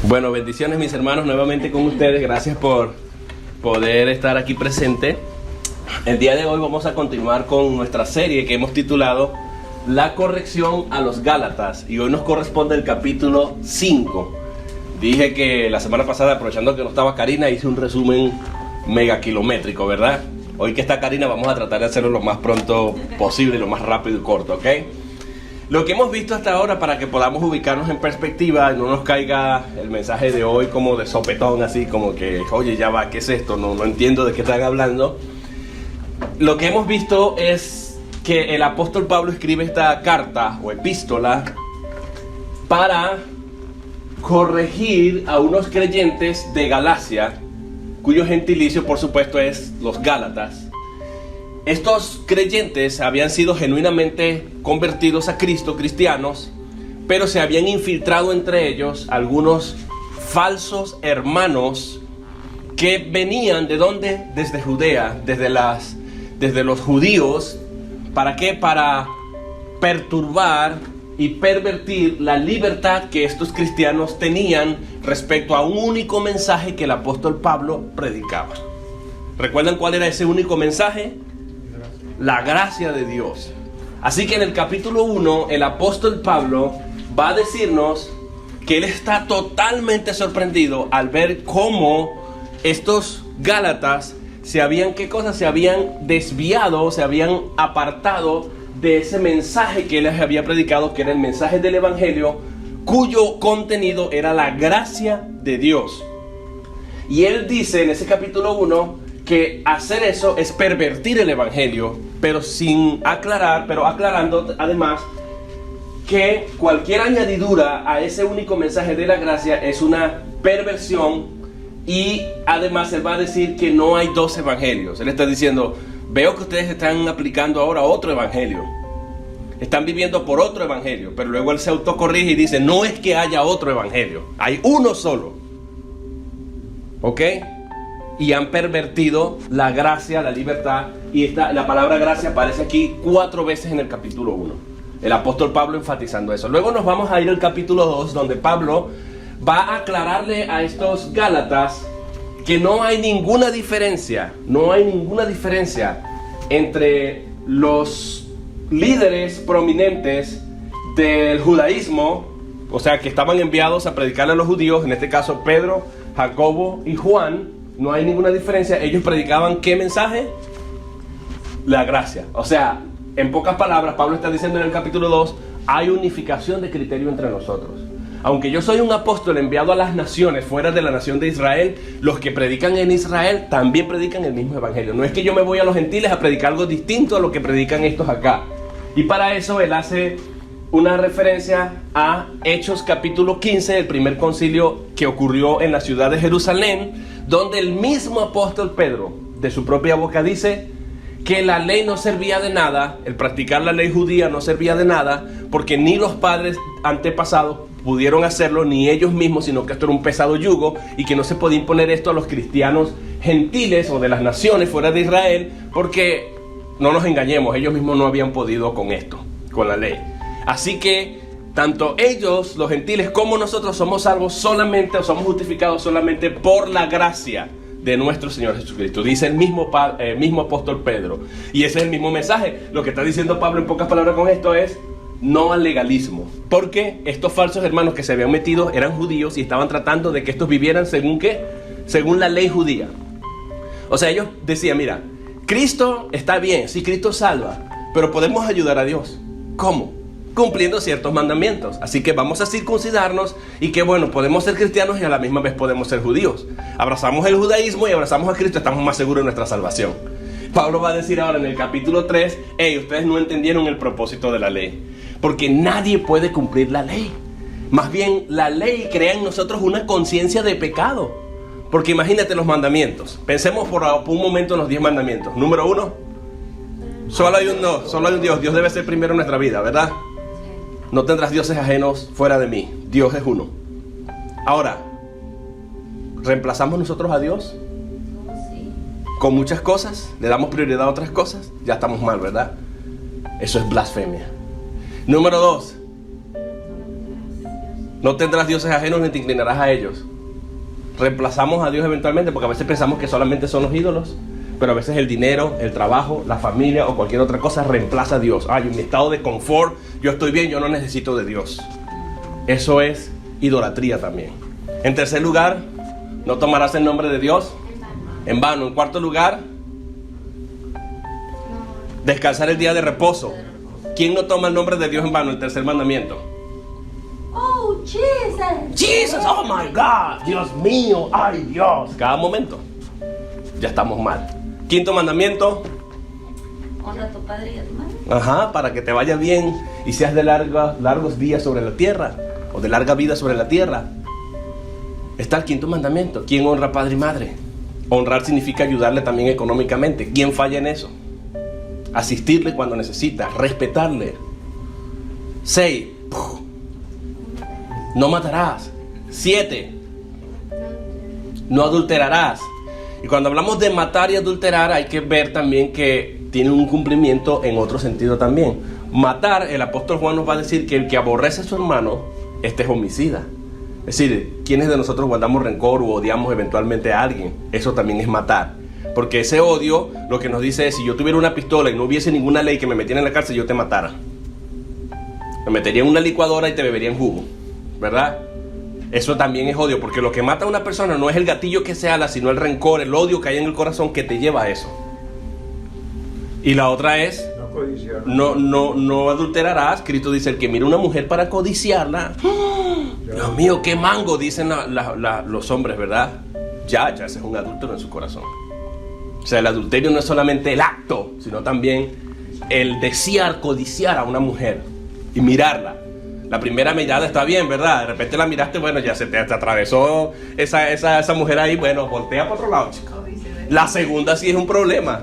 Bueno, bendiciones mis hermanos, nuevamente con ustedes. Gracias por poder estar aquí presente. El día de hoy vamos a continuar con nuestra serie que hemos titulado La corrección a los Gálatas, y hoy nos corresponde el capítulo 5. Dije que la semana pasada, aprovechando que no estaba Karina, hice un resumen mega kilométrico, ¿verdad? Hoy que está Karina vamos a tratar de hacerlo lo más pronto posible, lo más rápido y corto, ¿ok? Lo que hemos visto hasta ahora, para que podamos ubicarnos en perspectiva y no nos caiga el mensaje de hoy como de sopetón, así como que, oye, ya va, ¿qué es esto? No entiendo de qué están hablando. Lo que hemos visto es que el apóstol Pablo escribe esta carta o epístola para corregir a unos creyentes de Galacia, cuyo gentilicio por supuesto es los Gálatas. Estos creyentes habían sido genuinamente convertidos a Cristo, cristianos, pero se habían infiltrado entre ellos algunos falsos hermanos que venían ¿de dónde? Desde Judea, desde los judíos. ¿Para qué? Para perturbar y pervertir la libertad que estos cristianos tenían respecto a un único mensaje que el apóstol Pablo predicaba. ¿Recuerdan cuál era ese único mensaje? La gracia de Dios. Así que en el capítulo 1 el apóstol Pablo va a decirnos que él está totalmente sorprendido al ver cómo estos Gálatas se habían desviado, se habían apartado de ese mensaje que él les había predicado, que era el mensaje del evangelio, cuyo contenido era la gracia de Dios. Y él dice en ese capítulo 1 que hacer eso es pervertir el evangelio, pero aclarando además que cualquier añadidura a ese único mensaje de la gracia es una perversión. Y además él va a decir que no hay dos evangelios. Él está diciendo, veo que ustedes están aplicando ahora otro evangelio, están viviendo por otro evangelio, pero luego él se autocorrige y dice, no es que haya otro evangelio, hay uno solo, ¿ok? Y han pervertido la gracia, la libertad. Y la palabra gracia aparece aquí 4 veces en el capítulo 1. El apóstol Pablo enfatizando eso. Luego nos vamos a ir al capítulo 2, donde Pablo va a aclararle a estos Gálatas que no hay ninguna diferencia entre los líderes prominentes del judaísmo, o sea, que estaban enviados a predicarle a los judíos, en este caso Pedro, Jacobo y Juan. No hay ninguna diferencia. Ellos predicaban ¿qué mensaje? La gracia. O sea, en pocas palabras, Pablo está diciendo en el capítulo 2, hay unificación de criterio entre nosotros. Aunque yo soy un apóstol enviado a las naciones fuera de la nación de Israel, los que predican en Israel también predican el mismo evangelio. No es que yo me voy a los gentiles a predicar algo distinto a lo que predican estos acá. Y para eso él hace una referencia a Hechos capítulo 15, el primer concilio que ocurrió en la ciudad de Jerusalén, donde el mismo apóstol Pedro, de su propia boca, dice que la ley no servía de nada, el practicar la ley judía no servía de nada, porque ni los padres antepasados pudieron hacerlo, ni ellos mismos, sino que esto era un pesado yugo, y que no se podía imponer esto a los cristianos gentiles o de las naciones fuera de Israel, porque, no nos engañemos, ellos mismos no habían podido con esto, con la ley. Así que tanto ellos, los gentiles, como nosotros somos salvos solamente, o somos justificados solamente por la gracia de nuestro Señor Jesucristo. Dice el mismo apóstol Pedro. Y ese es el mismo mensaje. Lo que está diciendo Pablo en pocas palabras con esto es no al legalismo. Porque estos falsos hermanos que se habían metido eran judíos y estaban tratando de que estos vivieran según ¿qué? Según la ley judía. O sea, ellos decían, mira, Cristo está bien, sí, Cristo salva, pero podemos ayudar a Dios. ¿Cómo? Cumpliendo ciertos mandamientos. Así que vamos a circuncidarnos y que bueno, podemos ser cristianos y a la misma vez podemos ser judíos. Abrazamos el judaísmo y abrazamos a Cristo, estamos más seguros de nuestra salvación. Pablo va a decir ahora en el capítulo 3, ustedes no entendieron el propósito de la ley, porque nadie puede cumplir la ley. Más bien la ley crea en nosotros una conciencia de pecado. Porque imagínate los mandamientos. Pensemos por un momento en los 10 mandamientos. Número 1, solo hay un Dios. Dios debe ser primero en nuestra vida, ¿verdad? No tendrás dioses ajenos fuera de mí. Dios es uno. Ahora, ¿reemplazamos nosotros a Dios? Con muchas cosas, le damos prioridad a otras cosas. Ya estamos mal, ¿verdad? Eso es blasfemia. Número 2, No tendrás dioses ajenos ni te inclinarás a ellos. Reemplazamos a Dios eventualmente porque a veces pensamos que solamente son los ídolos, pero a veces el dinero, el trabajo, la familia o cualquier otra cosa reemplaza a Dios. En mi estado de confort, yo estoy bien, yo no necesito de Dios. Eso es idolatría también. En tercer lugar, no tomarás el nombre de Dios en vano. En cuarto lugar, descansar el día de reposo. ¿Quién no toma el nombre de Dios en vano? El tercer mandamiento. Oh, Jesus. Jesus, oh my God, Dios mío, ay Dios. Cada momento ya estamos mal. Quinto mandamiento. Honra a tu padre y a tu madre. Para que te vaya bien y seas de largos días sobre la tierra, o de larga vida sobre la tierra. Está el quinto mandamiento. ¿Quién honra a padre y madre? Honrar significa ayudarle también económicamente. ¿Quién falla en eso? Asistirle cuando necesita, respetarle. 6. No matarás. 7. No adulterarás. Y cuando hablamos de matar y adulterar, hay que ver también que tiene un cumplimiento en otro sentido también. Matar, el apóstol Juan nos va a decir que el que aborrece a su hermano, este es homicida. Es decir, ¿quiénes de nosotros guardamos rencor o odiamos eventualmente a alguien? Eso también es matar. Porque ese odio lo que nos dice es, si yo tuviera una pistola y no hubiese ninguna ley que me metiera en la cárcel, yo te matara. Me metería en una licuadora y te bebería en jugo, ¿verdad? Eso también es odio, porque lo que mata a una persona no es el gatillo que se ala, sino el rencor, el odio que hay en el corazón que te lleva a eso. Y la otra es, no adulterarás. Cristo dice, el que mira a una mujer para codiciarla, Dios mío, qué mango, dicen los hombres, ¿verdad? Ya ese es un adúltero en su corazón. O sea, el adulterio no es solamente el acto, sino también el desear, codiciar a una mujer y mirarla. La primera mirada está bien, ¿verdad? De repente la miraste, bueno, ya se te atravesó esa mujer ahí, bueno, voltea para otro lado, chico. La segunda sí es un problema.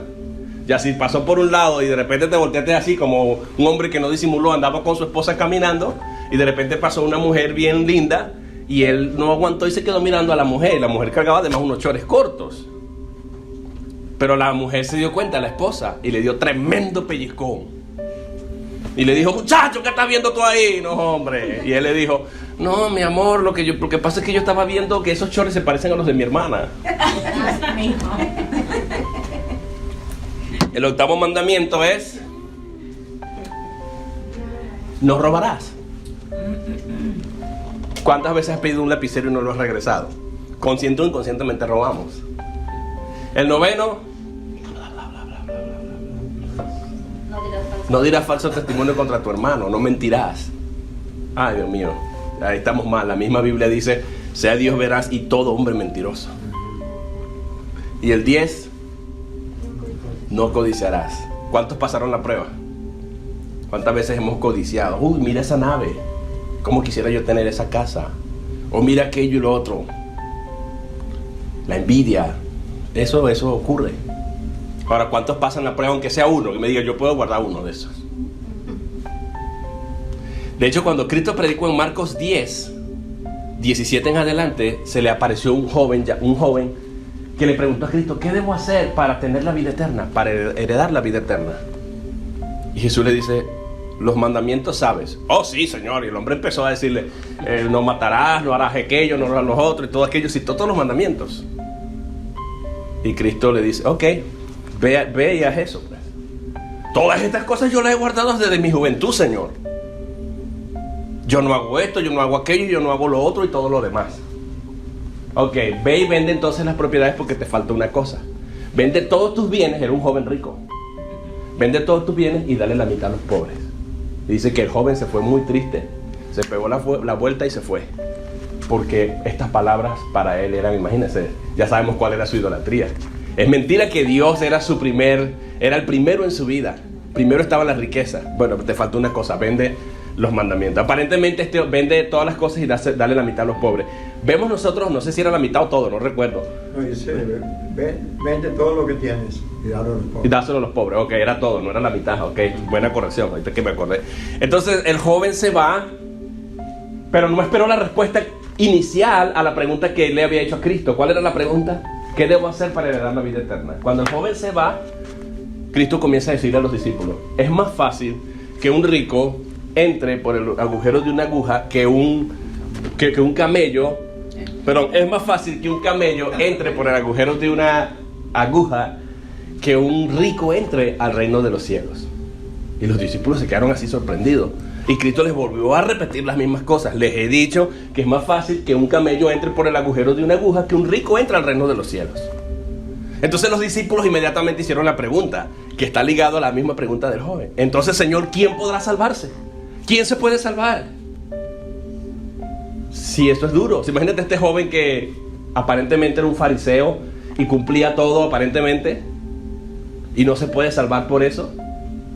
Ya si pasó por un lado y de repente te volteaste así, como un hombre que no disimuló, andaba con su esposa caminando y de repente pasó una mujer bien linda y él no aguantó y se quedó mirando a la mujer. La mujer cargaba además unos chores cortos. Pero la mujer se dio cuenta, la esposa, y le dio tremendo pellizcón. Y le dijo, muchacho, ¿qué estás viendo tú ahí? No, hombre. Y él le dijo, no, mi amor, lo que pasa es que yo estaba viendo que esos chores se parecen a los de mi hermana. El octavo mandamiento es, no robarás. ¿Cuántas veces has pedido un lapicero y no lo has regresado? Consciente o inconscientemente robamos. El noveno, no dirás falso testimonio contra tu hermano, no mentirás. Ay, Dios mío, ahí estamos mal. La misma Biblia dice, sea Dios veraz y todo hombre mentiroso. Y el 10, no codiciarás. ¿Cuántos pasaron la prueba? ¿Cuántas veces hemos codiciado? Uy, mira esa nave, ¿cómo quisiera yo tener esa casa? O mira aquello y lo otro. La envidia, eso ocurre. Ahora, ¿cuántos pasan la prueba aunque sea uno? Que me diga, yo puedo guardar uno de esos. De hecho, cuando Cristo predicó en Marcos 10, 17 en adelante, se le apareció un joven que le preguntó a Cristo, ¿qué debo hacer para tener la vida eterna? Para heredar la vida eterna. Y Jesús le dice, los mandamientos sabes. Oh, sí, Señor. Y el hombre empezó a decirle, no matarás, no harás aquello, no harás los otros, y todo aquello, citó todos los mandamientos. Y Cristo le dice, ok, ve y haz eso, pues. Todas estas cosas yo las he guardado desde mi juventud, Señor. Yo no hago esto, yo no hago aquello, yo no hago lo otro y todo lo demás. Ok, ve y vende entonces las propiedades porque te falta una cosa. Vende todos tus bienes, era un joven rico. Vende todos tus bienes y dale la mitad a los pobres. Y dice que el joven se fue muy triste. Se pegó la vuelta y se fue. Porque estas palabras para él eran, imagínense, ya sabemos cuál era su idolatría. Es mentira que Dios era el primero en su vida. Primero estaba la riqueza. Bueno, te falta una cosa, vende los mandamientos. Aparentemente vende todas las cosas y dale la mitad a los pobres. Vemos nosotros, no sé si era la mitad o todo, no recuerdo. No, dice, vende todo lo que tienes y dáselo a los pobres. Y dáselo a los pobres, ok, era todo, no era la mitad, ok, buena corrección, ahorita que me acordé. Entonces el joven se va, pero no esperó la respuesta inicial a la pregunta que le había hecho a Cristo. ¿Cuál era la pregunta? ¿Qué debo hacer para heredar la vida eterna? Cuando el joven se va, Cristo comienza a decirle a los discípulos, es más fácil que un rico entre por el agujero de una aguja que un que un camello, perdón, es más fácil que un camello entre por el agujero de una aguja que un rico entre al reino de los cielos. Y los discípulos se quedaron así sorprendidos. Y Cristo les volvió a repetir las mismas cosas. Les he dicho que es más fácil que un camello entre por el agujero de una aguja que un rico entre al reino de los cielos. Entonces los discípulos inmediatamente hicieron la pregunta, que está ligado a la misma pregunta del joven. Entonces, Señor, ¿quién podrá salvarse? ¿Quién se puede salvar? Sí, esto es duro. Imagínate este joven que aparentemente era un fariseo y cumplía todo aparentemente y no se puede salvar por eso.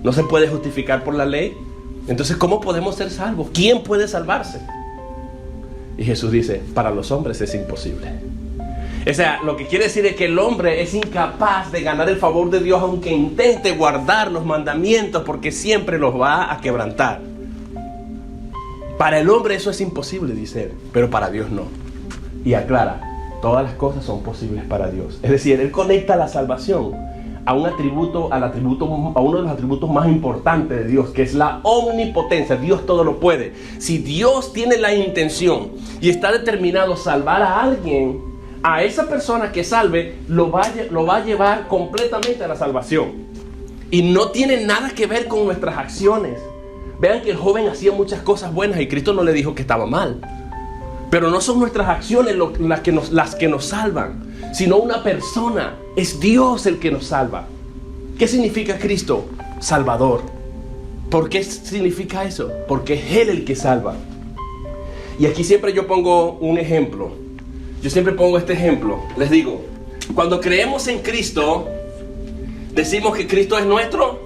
No se puede justificar por la ley. Entonces, ¿cómo podemos ser salvos? ¿Quién puede salvarse? Y Jesús dice, para los hombres es imposible. O sea, lo que quiere decir es que el hombre es incapaz de ganar el favor de Dios aunque intente guardar los mandamientos, porque siempre los va a quebrantar. Para el hombre eso es imposible, dice él, pero para Dios no. Y aclara, todas las cosas son posibles para Dios. Es decir, él conecta la salvación a uno de los atributos más importantes de Dios, que es la omnipotencia. Dios todo lo puede. Si Dios tiene la intención y está determinado a salvar a alguien, a esa persona que salve lo va a llevar completamente a la salvación. Y no tiene nada que ver con nuestras acciones. Vean que el joven hacía muchas cosas buenas y Cristo no le dijo que estaba mal. Pero no son nuestras acciones las que nos salvan, sino una persona. Es Dios el que nos salva. ¿Qué significa Cristo? Salvador. ¿Por qué significa eso? Porque es Él el que salva. Y aquí siempre yo pongo un ejemplo. Yo siempre pongo este ejemplo. Les digo, cuando creemos en Cristo, decimos que Cristo es nuestro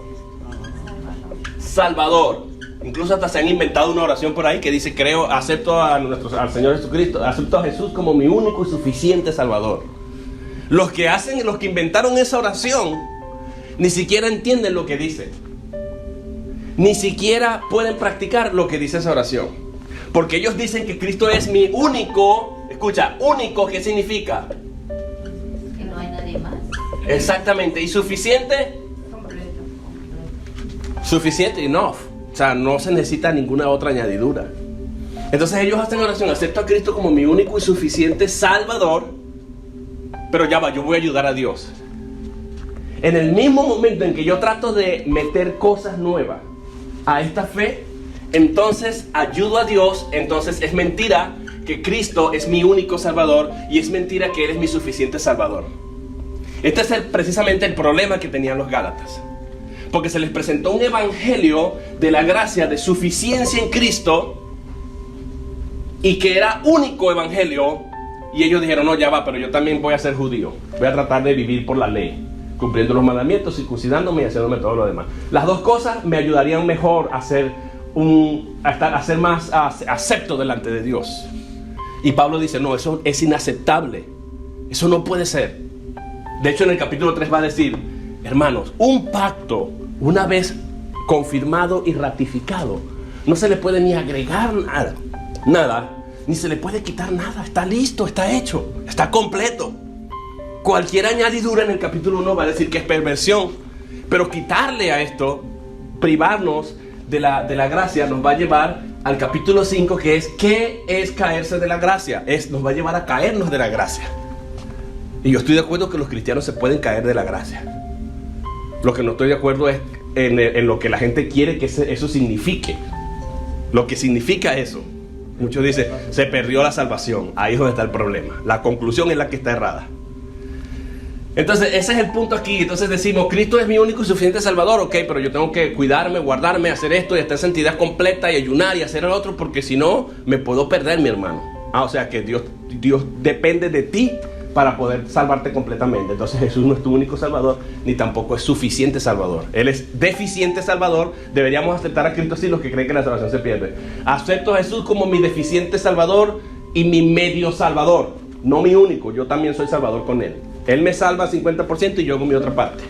Salvador. Incluso hasta se han inventado una oración por ahí que dice, acepto al Señor Jesucristo, acepto a Jesús como mi único y suficiente Salvador. Los que inventaron esa oración, ni siquiera entienden lo que dice. Ni siquiera pueden practicar lo que dice esa oración. Porque ellos dicen que Cristo es mi único, escucha, único, ¿qué significa? Que no hay nadie más. Exactamente, ¿y suficiente? Suficiente, enough. O sea, no se necesita ninguna otra añadidura. Entonces ellos hacen oración, acepto a Cristo como mi único y suficiente Salvador, pero ya va, yo voy a ayudar a Dios. En el mismo momento en que yo trato de meter cosas nuevas a esta fe, entonces ayudo a Dios. Entonces es mentira que Cristo es mi único Salvador y es mentira que Él es mi suficiente Salvador. Este es precisamente el problema que tenían los Gálatas. Porque se les presentó un evangelio de la gracia, de suficiencia en Cristo, y que era único evangelio, y ellos dijeron, no, ya va, pero yo también voy a ser judío, voy a tratar de vivir por la ley, cumpliendo los mandamientos, circuncidándome y haciéndome todo lo demás. Las dos cosas me ayudarían mejor a ser más acepto delante de Dios. Y Pablo dice, no, eso es inaceptable, eso no puede ser. De hecho, en el capítulo 3 va a decir, hermanos, un pacto, una vez confirmado y ratificado, no se le puede ni agregar nada, ni se le puede quitar nada. Está listo, está hecho, está completo. Cualquier añadidura en el capítulo 1 va a decir que es perversión. Pero quitarle a esto, privarnos de la gracia, nos va a llevar al capítulo 5, que es ¿qué es caerse de la gracia? Nos va a llevar a caernos de la gracia. Y yo estoy de acuerdo que los cristianos se pueden caer de la gracia. Lo que no estoy de acuerdo es en lo que la gente quiere que eso signifique. Lo que significa eso. Muchos dicen, se perdió la salvación. Ahí es donde está el problema. La conclusión es la que está errada. Entonces, ese es el punto aquí. Entonces decimos, Cristo es mi único y suficiente Salvador. Ok, pero yo tengo que cuidarme, guardarme, hacer esto y estar en santidad completa y ayunar y hacer el otro, porque si no, me puedo perder, mi hermano. O sea que Dios depende de ti para poder salvarte completamente. Entonces Jesús no es tu único Salvador, ni tampoco es suficiente Salvador. Él es deficiente Salvador. Deberíamos aceptar a Cristo así, los que creen que la salvación se pierde. Acepto a Jesús como mi deficiente Salvador y mi medio Salvador, no mi único. Yo también soy Salvador con Él. Él me salva 50% y yo con mi otra parte.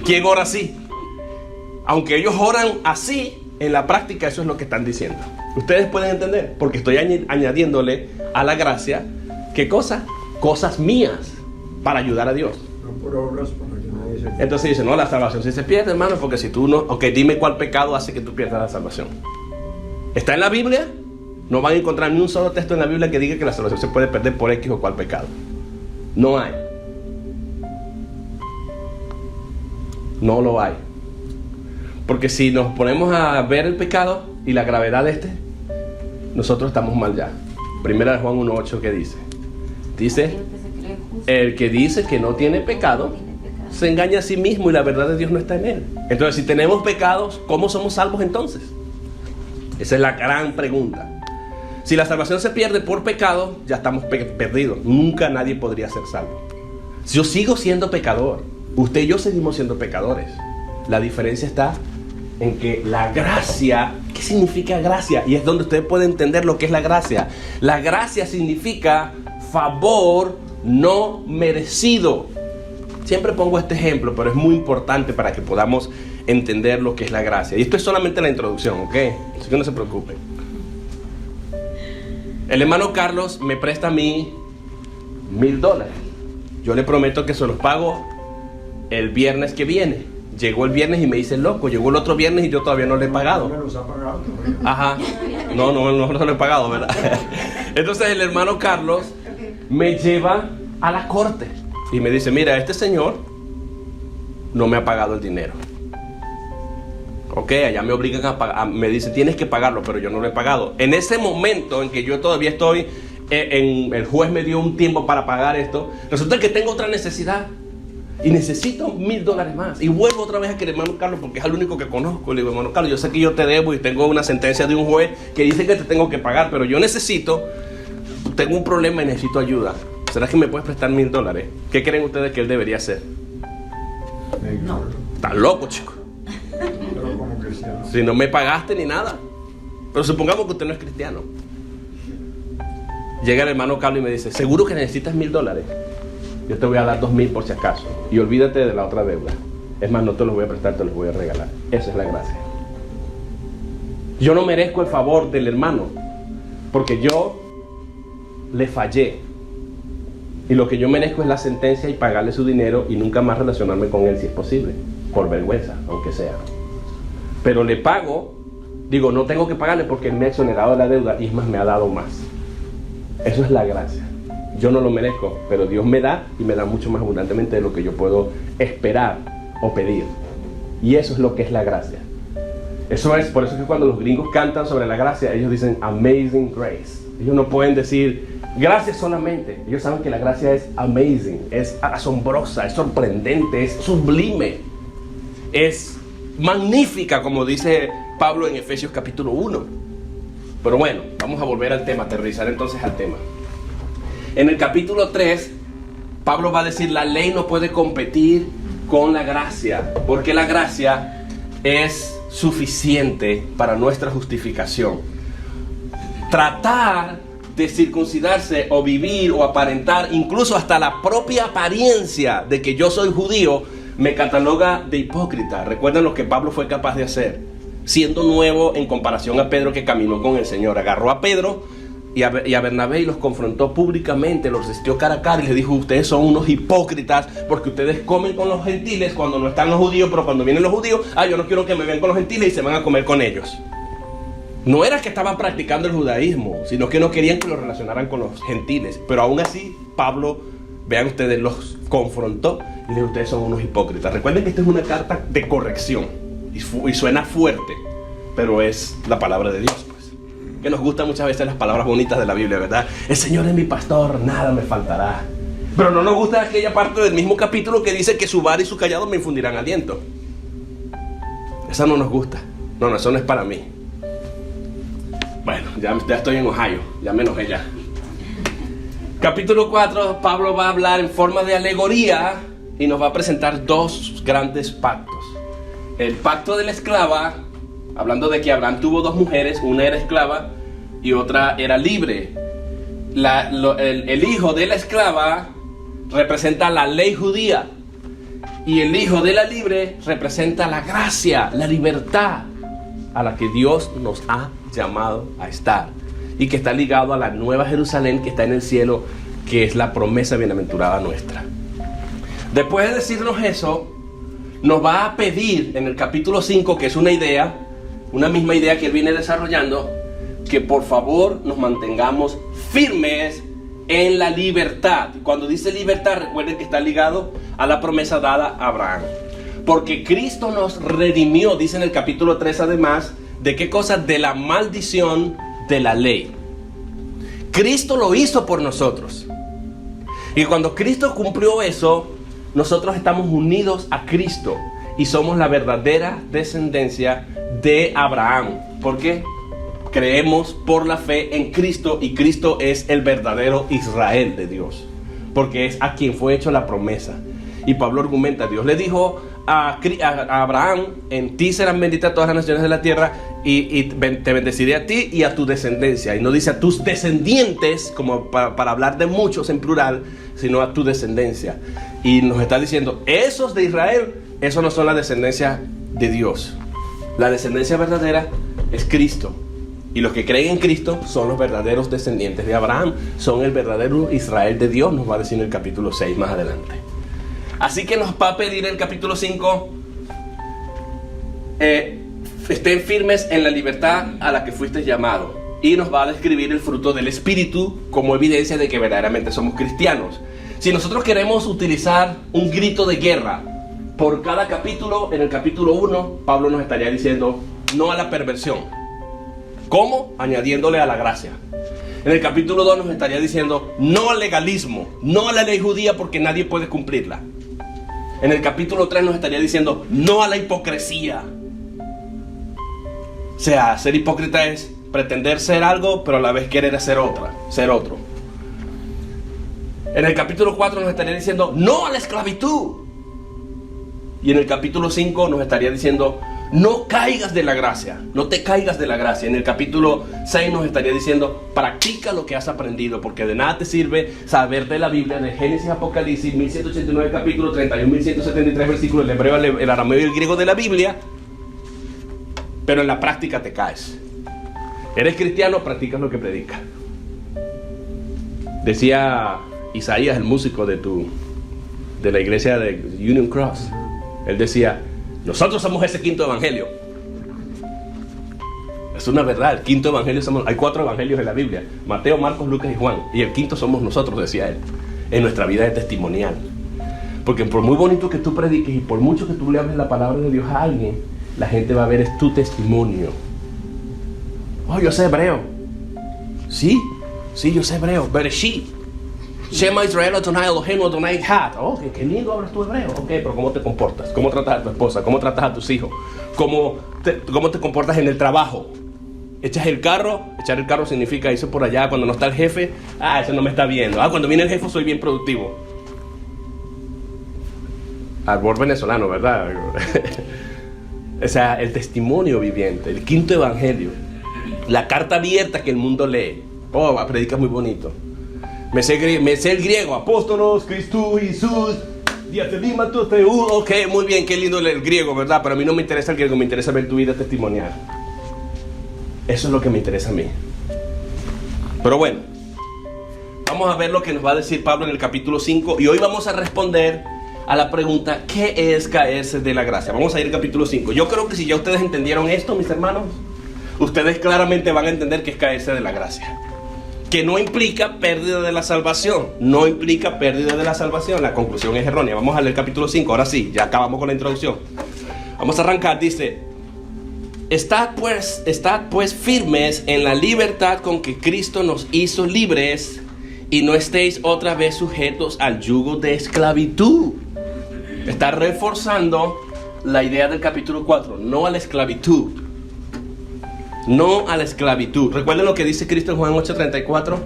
¿Quién ora así? Aunque ellos oran así, en la práctica eso es lo que están diciendo. Ustedes pueden entender, porque estoy añadiéndole a la gracia, ¿qué cosa? Cosas mías para ayudar a Dios. No por obras, para que nadie se... Entonces dice, no, la salvación sí se pierde, hermano, porque si tú no... Ok, dime cuál pecado hace que tú pierdas la salvación. ¿Está en la Biblia? No van a encontrar ni un solo texto en la Biblia que diga que la salvación se puede perder por X o cual pecado. No hay. No lo hay. Porque si nos ponemos a ver el pecado y la gravedad de este, nosotros estamos mal ya. Primera de Juan 1:8, ¿qué dice? Dice, el que dice que no tiene pecado se engaña a sí mismo y la verdad de Dios no está en él. Entonces, si tenemos pecados, ¿cómo somos salvos entonces? Esa es la gran pregunta. Si la salvación se pierde por pecado, ya estamos perdidos. Nunca nadie podría ser salvo. Yo sigo siendo pecador. Usted y yo seguimos siendo pecadores. La diferencia está en que la gracia, ¿qué significa gracia? Y es donde usted puede entender lo que es la gracia. La gracia significa favor no merecido. Siempre pongo este ejemplo, pero es muy importante para que podamos entender lo que es la gracia. Y esto es solamente la introducción, ¿ok? Así que no se preocupe. El hermano Carlos me presta a mí $1,000. Yo le prometo que se los pago el viernes que viene. Llegó el viernes y me dice loco. Llegó el otro viernes y yo todavía no le he pagado. ¿No me los ha pagado? Ajá. No lo he pagado, ¿verdad? Entonces el hermano Carlos me lleva a la corte y me dice, mira, este señor no me ha pagado el dinero. Ok, allá me obligan a pagar, me dicen, tienes que pagarlo, pero yo no lo he pagado. En ese momento en que yo todavía estoy, el juez me dio un tiempo para pagar esto, resulta que tengo otra necesidad y necesito $1,000 más. Y vuelvo otra vez a que el hermano Carlos, porque es el único que conozco. Le digo, hermano Carlos, yo sé que yo te debo y tengo una sentencia de un juez que dice que te tengo que pagar, pero yo tengo un problema y necesito ayuda. ¿Será que me puedes prestar $1,000? ¿Qué creen ustedes que él debería hacer? No. Estás loco, chico. Pero como cristiano. Si no me pagaste ni nada. Pero supongamos que usted no es cristiano. Llega el hermano Carlos y me dice, ¿seguro que necesitas $1,000? Yo te voy a dar 2,000 por si acaso. Y olvídate de la otra deuda. Es más, no te los voy a prestar, te los voy a regalar. Esa es la gracia. Yo no merezco el favor del hermano, porque yo le fallé. Y lo que yo merezco es la sentencia y pagarle su dinero y nunca más relacionarme con él si es posible. Por vergüenza, aunque sea. Pero le pago, digo, no tengo que pagarle porque él me ha exonerado de la deuda y es más, me ha dado más. Eso es la gracia. Yo no lo merezco, pero Dios me da y me da mucho más abundantemente de lo que yo puedo esperar o pedir. Y eso es lo que es la gracia. Eso es, por eso es que cuando los gringos cantan sobre la gracia, ellos dicen Amazing Grace. Ellos no pueden decir gracias solamente. Ellos saben que la gracia es amazing, es asombrosa, es sorprendente, es sublime, es magnífica, como dice Pablo en Efesios capítulo 1. Pero bueno, vamos a volver al tema, aterrizar entonces al tema. En el capítulo 3, Pablo va a decir, la ley no puede competir con la gracia, porque la gracia es suficiente para nuestra justificación. Tratar de circuncidarse o vivir o aparentar, incluso hasta la propia apariencia de que yo soy judío, me cataloga de hipócrita. Recuerden lo que Pablo fue capaz de hacer, siendo nuevo en comparación a Pedro que caminó con el Señor. Agarró a Pedro y a Bernabé y los confrontó públicamente, los resistió cara a cara y les dijo, ustedes son unos hipócritas porque ustedes comen con los gentiles cuando no están los judíos, pero cuando vienen los judíos, yo no quiero que me vean con los gentiles y se van a comer con ellos. No era que estaban practicando el judaísmo, sino que no querían que los relacionaran con los gentiles. Pero aún así, Pablo, vean ustedes, los confrontó y les dijo, ustedes son unos hipócritas. Recuerden que esta es una carta de corrección y suena fuerte, pero es la palabra de Dios, pues. Que nos gustan muchas veces las palabras bonitas de la Biblia, ¿verdad? El Señor es mi pastor, nada me faltará. Pero no nos gusta aquella parte del mismo capítulo que dice que su vara y su cayado me infundirán aliento. Esa no nos gusta. No, eso no es para mí. Bueno, ya estoy en Ohio, ya me enojé ya. Capítulo 4, Pablo va a hablar en forma de alegoría y nos va a presentar dos grandes pactos. El pacto de la esclava, hablando de que Abraham tuvo dos mujeres, una era esclava y otra era libre. El hijo de la esclava representa la ley judía y el hijo de la libre representa la gracia, la libertad a la que Dios nos ha llamado a estar y que está ligado a la nueva Jerusalén que está en el cielo, que es la promesa bienaventurada nuestra. Después de decirnos eso, nos va a pedir en el capítulo 5, que es una idea, una misma idea que él viene desarrollando, que por favor nos mantengamos firmes en la libertad. Cuando dice libertad, recuerden que está ligado a la promesa dada a Abraham. Porque Cristo nos redimió, dice en el capítulo 3 además, ¿de qué cosa? De la maldición de la ley. Cristo lo hizo por nosotros. Y cuando Cristo cumplió eso, nosotros estamos unidos a Cristo y somos la verdadera descendencia de Abraham. ¿Por qué? Creemos por la fe en Cristo y Cristo es el verdadero Israel de Dios, porque es a quien fue hecho la promesa. Y Pablo argumenta, Dios le dijo a Abraham, en ti serán benditas todas las naciones de la tierra y te bendeciré a ti y a tu descendencia. Y no dice a tus descendientes, como para hablar de muchos en plural, sino a tu descendencia. Y nos está diciendo, esos de Israel, esos no son la descendencia de Dios. La descendencia verdadera es Cristo. Y los que creen en Cristo son los verdaderos descendientes de Abraham. Son el verdadero Israel de Dios, nos va a decir en el capítulo 6 más adelante. Así que nos va a pedir el capítulo 5, estén firmes en la libertad a la que fuiste llamado. Y nos va a describir el fruto del Espíritu como evidencia de que verdaderamente somos cristianos. Si nosotros queremos utilizar un grito de guerra por cada capítulo, en el capítulo 1, Pablo nos estaría diciendo no a la perversión. ¿Cómo? Añadiéndole a la gracia. En el capítulo 2 nos estaría diciendo no al legalismo, no a la ley judía porque nadie puede cumplirla. En el capítulo 3 nos estaría diciendo no a la hipocresía. O sea, ser hipócrita es pretender ser algo, pero a la vez querer ser otro. En el capítulo 4 nos estaría diciendo no a la esclavitud. Y en el capítulo 5 nos estaría diciendo no caigas de la gracia, no te caigas de la gracia. En el capítulo 6 nos estaría diciendo practica lo que has aprendido, porque de nada te sirve saber de la Biblia, de Génesis, Apocalipsis, 1189 capítulo, 31.173 versículos, el hebreo, el arameo y el griego de la Biblia, pero en la práctica te caes. Eres cristiano, practicas lo que predicas. Decía Isaías, el músico de la iglesia de Union Cross, él decía, nosotros somos ese quinto evangelio. Es una verdad, el quinto evangelio hay 4 evangelios en la Biblia: Mateo, Marcos, Lucas y Juan. Y el quinto somos nosotros, decía él, en nuestra vida de testimonial. Porque por muy bonito que tú prediques y por mucho que tú le hables la palabra de Dios a alguien, la gente va a ver es tu testimonio. Oh, yo sé hebreo. Sí, yo sé hebreo. Bereshit. Shema Israel Adonai Eloheinu Adonai Echad. Oh, qué lindo hablas tu hebreo. Ok, pero ¿cómo te comportas? ¿Cómo tratas a tu esposa? ¿Cómo tratas a tus hijos? ¿Cómo te comportas en el trabajo? Echar el carro significa irse por allá cuando no está el jefe. Ese no me está viendo. Cuando viene el jefe soy bien productivo. Albor venezolano, ¿verdad? O sea, el testimonio viviente, el quinto evangelio, la carta abierta que el mundo lee. Oh, predica muy bonito. Me sé el griego, apóstolos, Cristo, Jesús, diatelima, ok, muy bien, qué lindo el griego, ¿verdad? Pero a mí no me interesa el griego, me interesa ver tu vida testimonial. Eso es lo que me interesa a mí. Pero bueno, vamos a ver lo que nos va a decir Pablo en el capítulo 5. Y hoy vamos a responder a la pregunta, ¿qué es caerse de la gracia? Vamos a ir al capítulo 5. Yo creo que si ya ustedes entendieron esto, mis hermanos, ustedes claramente van a entender qué es caerse de la gracia. Que no implica pérdida de la salvación. No implica pérdida de la salvación. La conclusión es errónea. Vamos a leer el capítulo 5. Ahora sí, ya acabamos con la introducción. Vamos a arrancar. Dice: Estad pues firmes en la libertad con que Cristo nos hizo libres, y no estéis otra vez sujetos al yugo de esclavitud. Está reforzando la idea del capítulo 4. No a la esclavitud. No a la esclavitud. Recuerden lo que dice Cristo en Juan 8:34.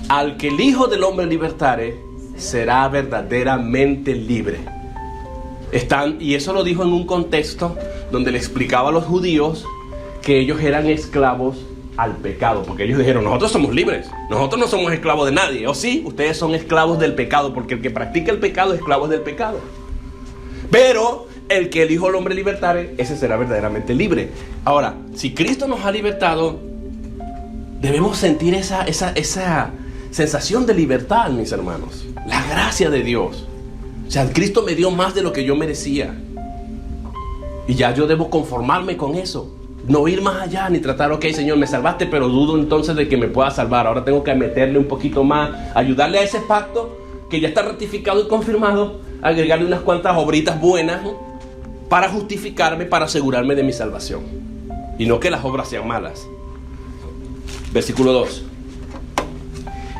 Al que el Hijo del Hombre libertare, será verdaderamente libre. Y eso lo dijo en un contexto donde le explicaba a los judíos que ellos eran esclavos al pecado. Porque ellos dijeron, nosotros somos libres, nosotros no somos esclavos de nadie. O sí, ustedes son esclavos del pecado, porque el que practica el pecado es esclavo del pecado. Pero el que el Hijo del Hombre libertare, ese será verdaderamente libre. Ahora, si Cristo nos ha libertado, debemos sentir esa sensación de libertad, mis hermanos. La gracia de Dios. O sea, Cristo me dio más de lo que yo merecía. Y ya yo debo conformarme con eso. No ir más allá ni tratar, ok, Señor, me salvaste, pero dudo entonces de que me pueda salvar. Ahora tengo que meterle un poquito más, ayudarle a ese pacto que ya está ratificado y confirmado, agregarle unas cuantas obritas buenas, ¿no?, para justificarme, para asegurarme de mi salvación. Y no que las obras sean malas. Versículo 2.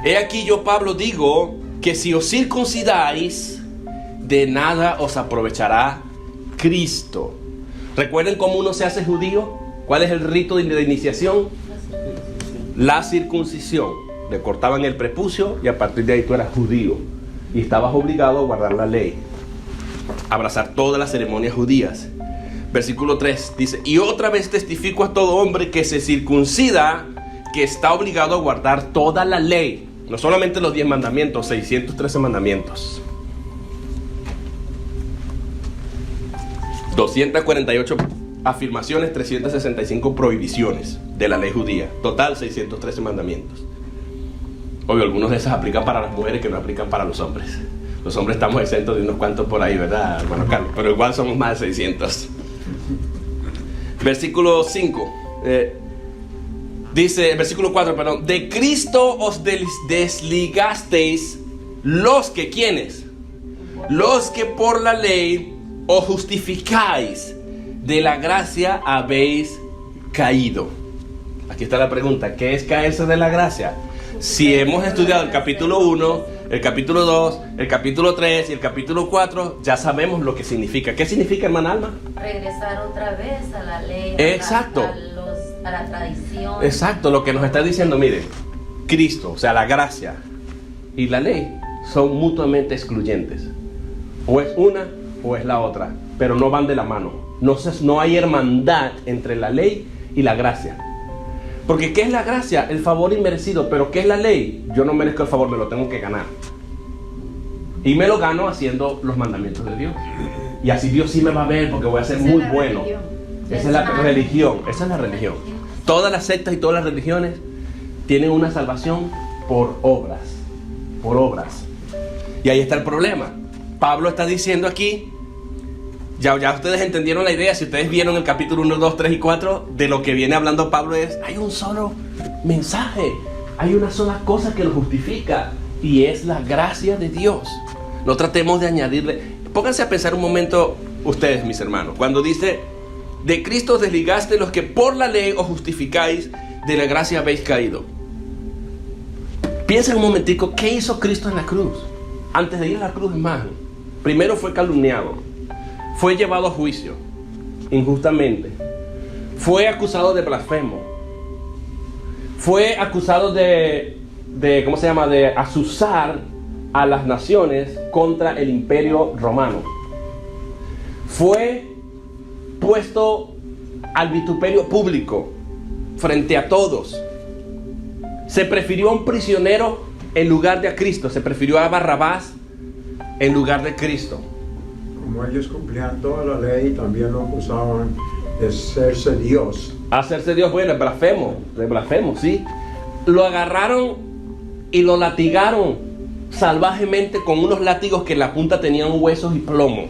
He aquí yo, Pablo, digo que si os circuncidáis, de nada os aprovechará Cristo. ¿Recuerden cómo uno se hace judío? ¿Cuál es el rito de iniciación? La circuncisión. Le cortaban el prepucio y a partir de ahí tú eras judío. Y estabas obligado a guardar la ley, abrazar todas las ceremonias judías. Versículo 3 dice: y otra vez testifico a todo hombre que se circuncida, que está obligado a guardar toda la ley. No solamente los 10 mandamientos, 613 mandamientos. 248 afirmaciones, 365 prohibiciones de la ley judía. Total 613 mandamientos. Obvio, algunos de esos aplican para las mujeres que no aplican para los hombres. Los hombres estamos exentos de unos cuantos por ahí, ¿verdad, hermano Carlos? Pero igual somos más de 600. Versículo 5. Dice, versículo 4, perdón. De Cristo os desligasteis los que, ¿quiénes? Los que por la ley os justificáis, de la gracia habéis caído. Aquí está la pregunta: ¿qué es caerse de la gracia? Si hemos estudiado el capítulo 1, el capítulo 2, el capítulo 3 y el capítulo 4, ya sabemos lo que significa. ¿Qué significa, hermana Alma? Regresar otra vez a la ley. Exacto. A la tradición. Exacto, lo que nos está diciendo, mire, Cristo, o sea, la gracia y la ley son mutuamente excluyentes. O es una o es la otra, pero no van de la mano. No hay hermandad entre la ley y la gracia. Porque ¿qué es la gracia? El favor inmerecido. Pero ¿qué es la ley? Yo no merezco el favor, me lo tengo que ganar. Y me lo gano haciendo los mandamientos de Dios. Y así Dios sí me va a ver porque voy a ser muy bueno. Esa es la religión. Esa es la religión. Todas las sectas y todas las religiones tienen una salvación por obras. Por obras. Y ahí está el problema. Pablo está diciendo aquí, ya ustedes entendieron la idea. Si ustedes vieron el capítulo 1, 2, 3 y 4, de lo que viene hablando Pablo es: hay un solo mensaje, hay una sola cosa que lo justifica, y es la gracia de Dios. No tratemos de añadirle. Pónganse a pensar un momento ustedes, mis hermanos, cuando dice: de Cristo os desligaste los que por la ley os justificáis, de la gracia habéis caído. Piensen un momentico, ¿qué hizo Cristo en la cruz? Antes de ir a la cruz, hermano, primero fue calumniado, fue llevado a juicio injustamente, fue acusado de blasfemo, fue acusado de ¿cómo se llama? De azuzar a las naciones contra el imperio romano. Fue puesto al vituperio público frente a todos. Se prefirió a un prisionero en lugar de a Cristo. Se prefirió a Barrabás en lugar de Cristo. Como ellos cumplían toda la ley, también lo acusaban de hacerse Dios. Hacerse Dios, bueno, de blasfemo, sí. Lo agarraron y lo latigaron salvajemente con unos látigos que en la punta tenían huesos y plomo,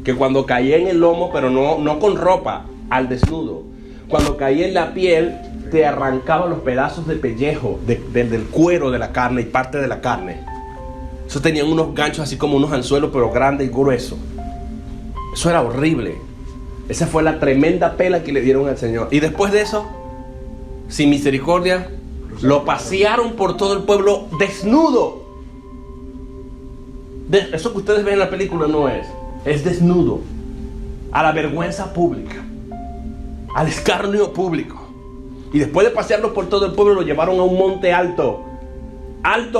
que cuando caía en el lomo, pero no con ropa, al desnudo, cuando caía en la piel, te arrancaba los pedazos de pellejo, del cuero de la carne y parte de la carne. Eso tenían unos ganchos así como unos anzuelos, pero grandes y gruesos. Eso era horrible. Esa fue la tremenda pela que le dieron al Señor. Y después de eso, sin misericordia, lo pasearon por todo el pueblo desnudo. Eso que ustedes ven en la película no es desnudo, a la vergüenza pública, al escarnio público. Y después de pasearlo por todo el pueblo, lo llevaron a un monte alto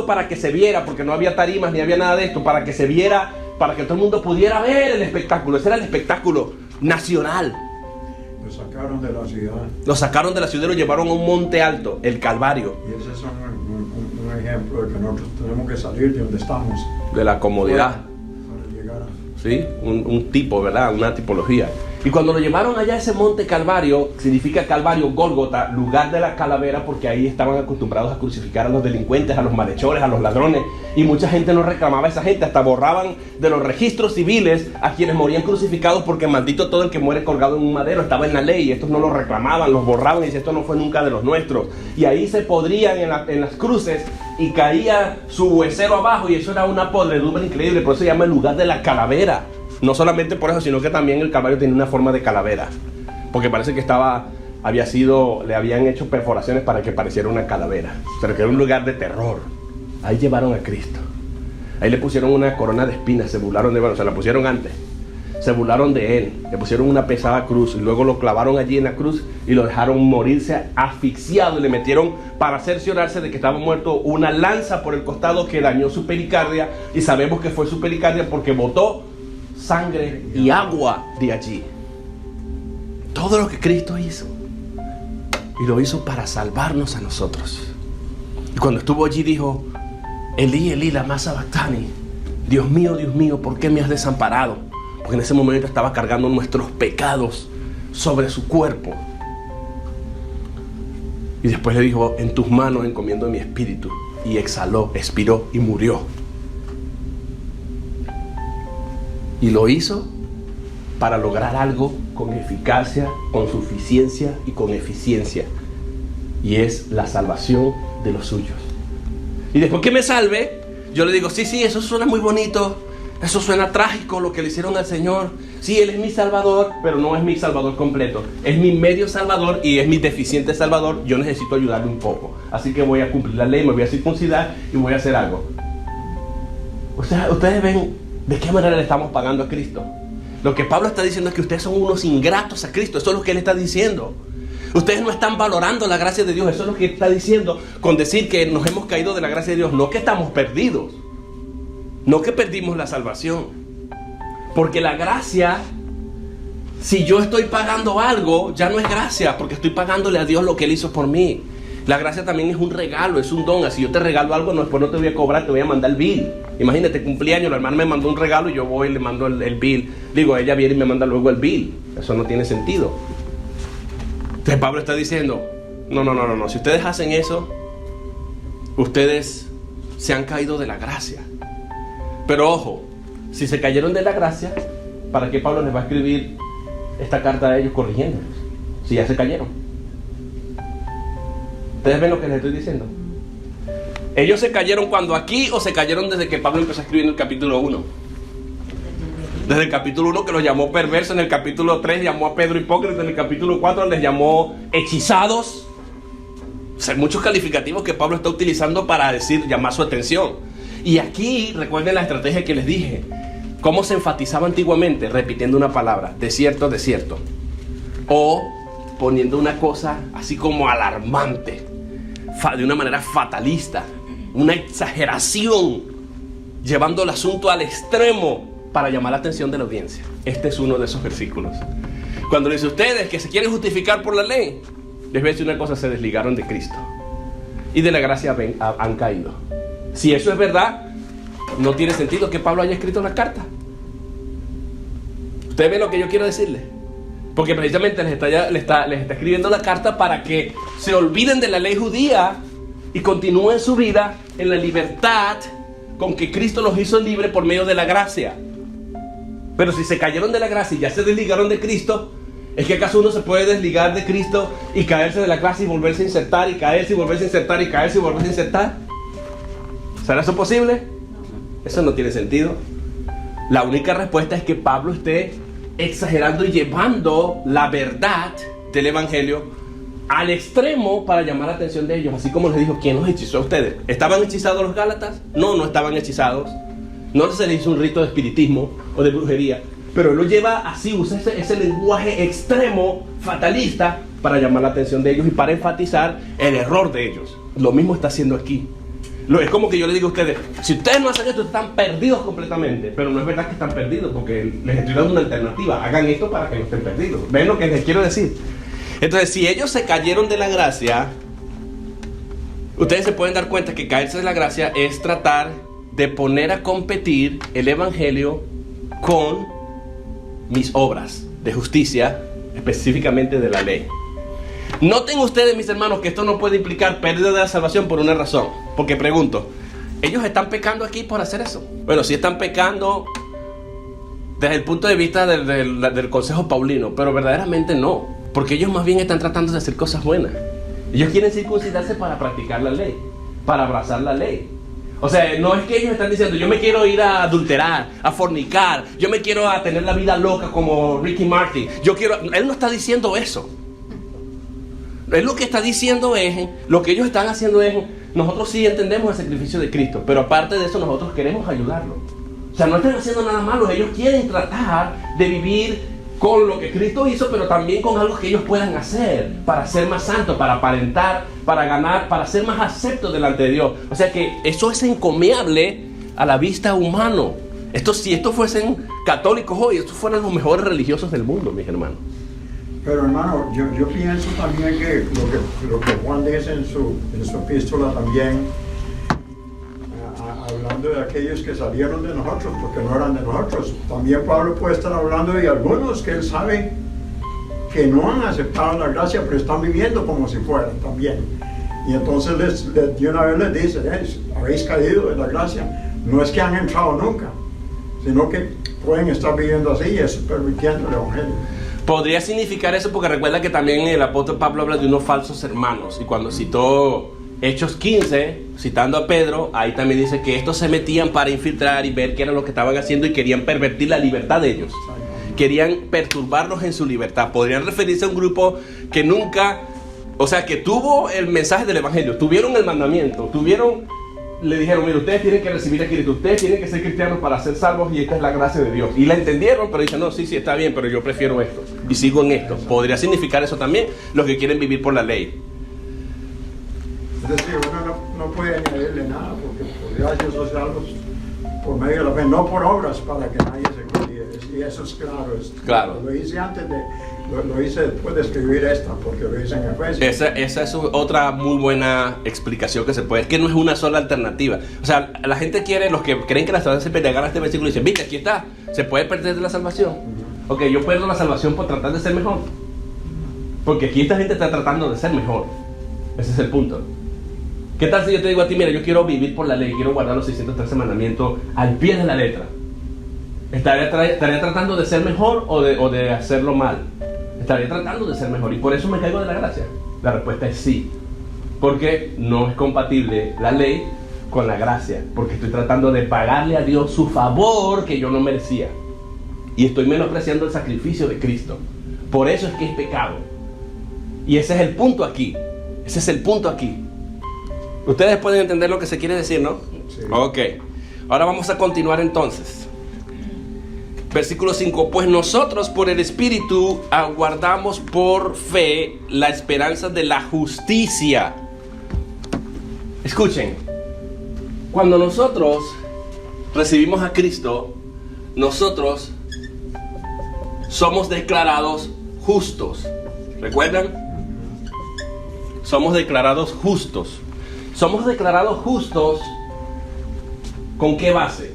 para que se viera, porque no había tarimas ni había nada de esto, para que se viera, para que todo el mundo pudiera ver el espectáculo. Ese era el espectáculo nacional. Lo sacaron de la ciudad. Lo sacaron de la ciudad y lo llevaron a un monte alto, el Calvario. Y ese es un ejemplo de que nosotros tenemos que salir de donde estamos. De la comodidad. Para llegar a... ¿Sí? Un tipo, ¿verdad? Una tipología. Y cuando lo llevaron allá a ese monte Calvario, significa Calvario, Gólgota, lugar de la calavera, porque ahí estaban acostumbrados a crucificar a los delincuentes, a los malhechores, a los ladrones. Y mucha gente no reclamaba a esa gente, hasta borraban de los registros civiles a quienes morían crucificados, porque maldito todo el que muere colgado en un madero, estaba en la ley. Y estos no lo reclamaban, los borraban y decían, esto no fue nunca de los nuestros. Y ahí se podrían en las cruces y caía su huesero abajo, y eso era una podredumbre increíble. Por eso se llama el lugar de la calavera. No solamente por eso, sino que también el Calvario tenía una forma de calavera, porque parece que le habían hecho perforaciones para que pareciera una calavera, pero que era un lugar de terror. Ahí llevaron a Cristo. Ahí le pusieron una corona de espinas, se burlaron se la pusieron antes. Se burlaron de él, le pusieron una pesada cruz y luego lo clavaron allí en la cruz y lo dejaron morirse asfixiado, y le metieron, para cerciorarse de que estaba muerto, una lanza por el costado que dañó su pericardia, y sabemos que fue su pericardia porque botó sangre y agua de allí. Todo lo que Cristo hizo, y lo hizo para salvarnos a nosotros. Y cuando estuvo allí dijo: Elí, Elí, lama sabactani, Dios mío, ¿por qué me has desamparado? Porque en ese momento estaba cargando nuestros pecados sobre su cuerpo. Y después le dijo: en tus manos encomiendo mi espíritu. Y exhaló, expiró y murió. Y lo hizo para lograr algo con eficacia, con suficiencia y con eficiencia. Y es la salvación de los suyos. Y después que me salve, yo le digo: sí, eso suena muy bonito. Eso suena trágico lo que le hicieron al Señor. Sí, Él es mi Salvador, pero no es mi Salvador completo. Es mi medio Salvador y es mi deficiente Salvador. Yo necesito ayudarle un poco. Así que voy a cumplir la ley, me voy a circuncidar y voy a hacer algo. O sea, ustedes ven de qué manera le estamos pagando a Cristo. Lo que Pablo está diciendo es que ustedes son unos ingratos a Cristo. Eso es lo que él está diciendo. Ustedes no están valorando la gracia de Dios. Eso es lo que está diciendo con decir que nos hemos caído de la gracia de Dios. No que estamos perdidos. No que perdimos la salvación. Porque la gracia, si yo estoy pagando algo, ya no es gracia, porque estoy pagándole a Dios lo que Él hizo por mí. La gracia también es un regalo, es un don. Así yo te regalo algo, no, después no te voy a cobrar, te voy a mandar el bill. Imagínate, cumpleaños, la hermana me mandó un regalo y yo voy y le mando el bill. Digo, ella viene y me manda luego el bill. Eso no tiene sentido. Entonces Pablo está diciendo: no. Si ustedes hacen eso, ustedes se han caído de la gracia. Pero ojo, si se cayeron de la gracia, ¿para qué Pablo les va a escribir esta carta a ellos corrigiéndolos? Si ya se cayeron. ¿Ustedes ven lo que les estoy diciendo? ¿Ellos se cayeron cuando aquí o se cayeron desde que Pablo empezó a escribir en el capítulo 1? Desde el capítulo 1, que los llamó perversos. En el capítulo 3 llamó a Pedro hipócrita. En el capítulo 4 les llamó hechizados. O sea, muchos calificativos que Pablo está utilizando para llamar su atención. Y aquí, recuerden la estrategia que les dije. ¿Cómo se enfatizaba antiguamente? Repitiendo una palabra: desierto, desierto. O poniendo una cosa así como alarmante, de una manera fatalista, una exageración, llevando el asunto al extremo para llamar la atención de la audiencia. Este es uno de esos versículos. Cuando dice: ustedes que se quieren justificar por la ley, les voy a decir una cosa: se desligaron de Cristo y de la gracia han caído. Si eso es verdad, no tiene sentido que Pablo haya escrito la carta. ¿Ustedes ven lo que yo quiero decirles? Porque precisamente les está escribiendo la carta para que se olviden de la ley judía y continúen su vida en la libertad con que Cristo los hizo libres por medio de la gracia. Pero si se cayeron de la gracia y ya se desligaron de Cristo, ¿es que acaso uno se puede desligar de Cristo y caerse de la gracia y volverse a insertar, y caerse y volverse a insertar, y caerse y volverse a insertar? ¿Será eso posible? Eso no tiene sentido. La única respuesta es que Pablo esté exagerando y llevando la verdad del evangelio al extremo para llamar la atención de ellos. Así como les dijo: ¿quién los hechizó a ustedes? ¿Estaban hechizados los gálatas? No estaban hechizados. No se les hizo un rito de espiritismo o de brujería. Pero él lo lleva así, usa ese lenguaje extremo, fatalista, para llamar la atención de ellos y para enfatizar el error de ellos. Lo mismo está haciendo aquí. Es como que yo les digo a ustedes: si ustedes no hacen esto, están perdidos completamente. Pero no es verdad que están perdidos, porque les estoy dando una alternativa. Hagan esto para que no estén perdidos. ¿Ven lo que les quiero decir? Entonces, si ellos se cayeron de la gracia, ustedes se pueden dar cuenta que caerse de la gracia es tratar de poner a competir el evangelio con mis obras. de justicia, específicamente de la ley. Noten ustedes, mis hermanos, que esto no puede implicar pérdida de la salvación por una razón. Porque pregunto, ¿ellos están pecando aquí por hacer eso? Bueno, sí están pecando desde el punto de vista del consejo paulino, pero verdaderamente no. Porque ellos más bien están tratando de hacer cosas buenas. Ellos quieren circuncidarse para practicar la ley, para abrazar la ley. O sea, no es que ellos están diciendo, yo me quiero ir a adulterar, a fornicar, yo me quiero a tener la vida loca como Ricky Martin. Él no está diciendo eso. Él lo que está diciendo es, lo que ellos están haciendo es, nosotros sí entendemos el sacrificio de Cristo, pero aparte de eso nosotros queremos ayudarlo. O sea, no están haciendo nada malo, ellos quieren tratar de vivir con lo que Cristo hizo, pero también con algo que ellos puedan hacer para ser más santos, para aparentar, para ganar, para ser más aceptos delante de Dios. O sea que eso es encomiable a la vista humana. Si estos fuesen católicos hoy, estos fueran los mejores religiosos del mundo, mis hermanos. Pero hermano, yo pienso también que lo que Juan dice en su epístola también, hablando de aquellos que salieron de nosotros, porque no eran de nosotros, también Pablo puede estar hablando de algunos que él sabe que no han aceptado la gracia, pero están viviendo como si fueran también. Y entonces de una vez les dice, habéis caído de la gracia, no es que han entrado nunca, sino que pueden estar viviendo así y eso permitiendo el evangelio. Podría significar eso porque recuerda que también el apóstol Pablo habla de unos falsos hermanos, y cuando citó Hechos 15, citando a Pedro, ahí también dice que estos se metían para infiltrar y ver qué era lo que estaban haciendo y querían pervertir la libertad de ellos. Querían perturbarlos en su libertad. Podrían referirse a un grupo que nunca, o sea, que tuvo el mensaje del evangelio, tuvieron el mandamiento, le dijeron, mire, ustedes tienen que recibir a Cristo, ustedes tienen que ser cristianos para ser salvos y esta es la gracia de Dios. Y la entendieron, pero dicen, no, sí, está bien, pero yo prefiero esto y sigo en esto. Podría significar eso también, los que quieren vivir por la ley. Es decir, uno no puede añadirle nada, porque por gracia sois salvos por medio de la fe, no por obras para que nadie se gloríe. Y eso es claro. Claro. Lo hice lo hice después de escribir esta, porque lo hice en Efesios. Esa es otra muy buena explicación que se puede. Es que no es una sola alternativa. O sea, la gente quiere, los que creen que la salvación se pierde, agarran este versículo y dicen, viste, aquí está, se puede perder de la salvación. Ok, yo pierdo la salvación por tratar de ser mejor. Porque aquí esta gente está tratando de ser mejor. Ese es el punto. ¿Qué tal si yo te digo a ti, mira, yo quiero vivir por la ley, quiero guardar los 613 mandamientos al pie de la letra? ¿Estaría tratando de ser mejor o de hacerlo mal? Estaría tratando de ser mejor y por eso me caigo de la gracia. La respuesta es sí, porque no es compatible la ley con la gracia, porque estoy tratando de pagarle a Dios su favor que yo no merecía y estoy menospreciando el sacrificio de Cristo. Por eso es que es pecado. Y ese es el punto aquí. Ese es el punto aquí. Ustedes pueden entender lo que se quiere decir, ¿no? Sí. Ok. Ahora vamos a continuar entonces. Versículo 5. Pues nosotros por el Espíritu aguardamos por fe la esperanza de la justicia. Escuchen. Cuando nosotros recibimos a Cristo, nosotros somos declarados justos. ¿Recuerdan? Somos declarados justos. Somos declarados justos. ¿Con qué base?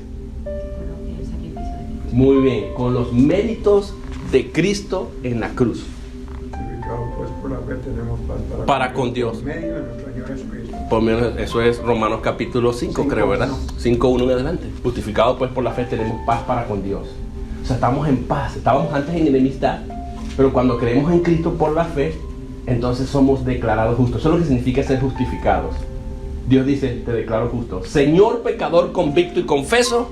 Muy bien, con los méritos de Cristo en la cruz. Pues por la fe tenemos paz para con Dios. Por medio de nuestro Señor Jesucristo. Por menos, eso es Romanos capítulo 5, creo, ¿verdad? 5:1 en adelante. Justificados pues por la fe tenemos paz para con Dios. O sea, estamos en paz. Estábamos antes en enemistad, pero cuando creemos en Cristo por la fe, entonces somos declarados justos. Eso es lo que significa ser justificados. Dios dice, te declaro justo. Señor pecador convicto y confeso,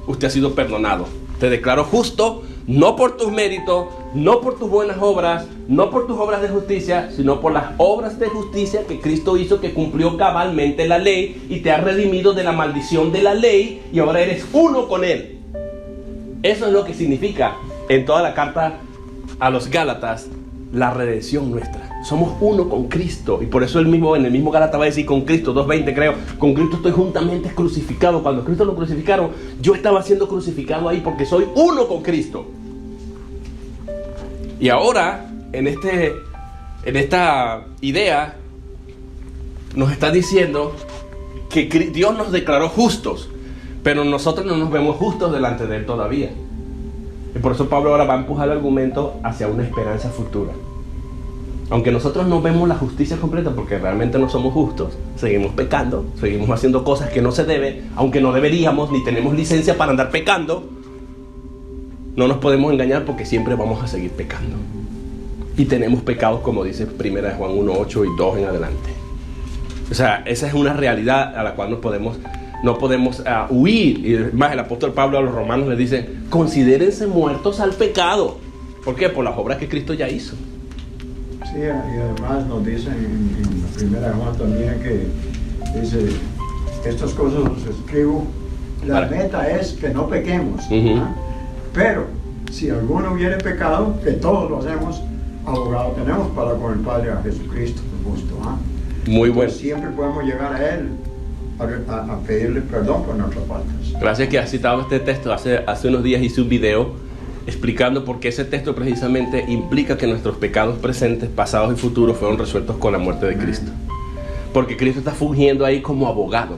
usted ha sido perdonado. Te declaro justo, no por tus méritos, no por tus buenas obras, no por tus obras de justicia, sino por las obras de justicia que Cristo hizo, que cumplió cabalmente la ley y te ha redimido de la maldición de la ley y ahora eres uno con Él. Eso es lo que significa en toda la carta a los Gálatas la redención nuestra. Somos uno con Cristo y por eso en el mismo Gálatas va a decir con Cristo, 2:20 creo, con Cristo estoy juntamente crucificado. Cuando Cristo lo crucificaron, yo estaba siendo crucificado ahí porque soy uno con Cristo. Y ahora, en esta idea, nos está diciendo que Dios nos declaró justos, pero nosotros no nos vemos justos delante de Él todavía. Y por eso Pablo ahora va a empujar el argumento hacia una esperanza futura. Aunque nosotros no vemos la justicia completa porque realmente no somos justos, seguimos pecando, seguimos haciendo cosas que no se deben, aunque no deberíamos, ni tenemos licencia para andar pecando, no nos podemos engañar porque siempre vamos a seguir pecando. Y tenemos pecados, como dice 1 Juan 1, 8 y 2 en adelante. O sea, esa es una realidad a la cual no podemos huir. Y más, el apóstol Pablo a los romanos les dice: considérense muertos al pecado. ¿Por qué? Por las obras que Cristo ya hizo. Sí, y además nos dicen en la primera Juan también que dice: estas cosas os escribo, la meta es que no pequemos. ¿Ah? Pero si alguno hubiere pecado, que todos lo hacemos, abogado tenemos para con el Padre, a Jesucristo justo. ¿Ah? Muy bueno. Siempre podemos llegar a Él a pedirle perdón por nuestras faltas. Gracias que has citado este texto. Hace unos días hice un video explicando por qué ese texto precisamente implica que nuestros pecados presentes, pasados y futuros fueron resueltos con la muerte de Cristo. Porque Cristo está fungiendo ahí como abogado.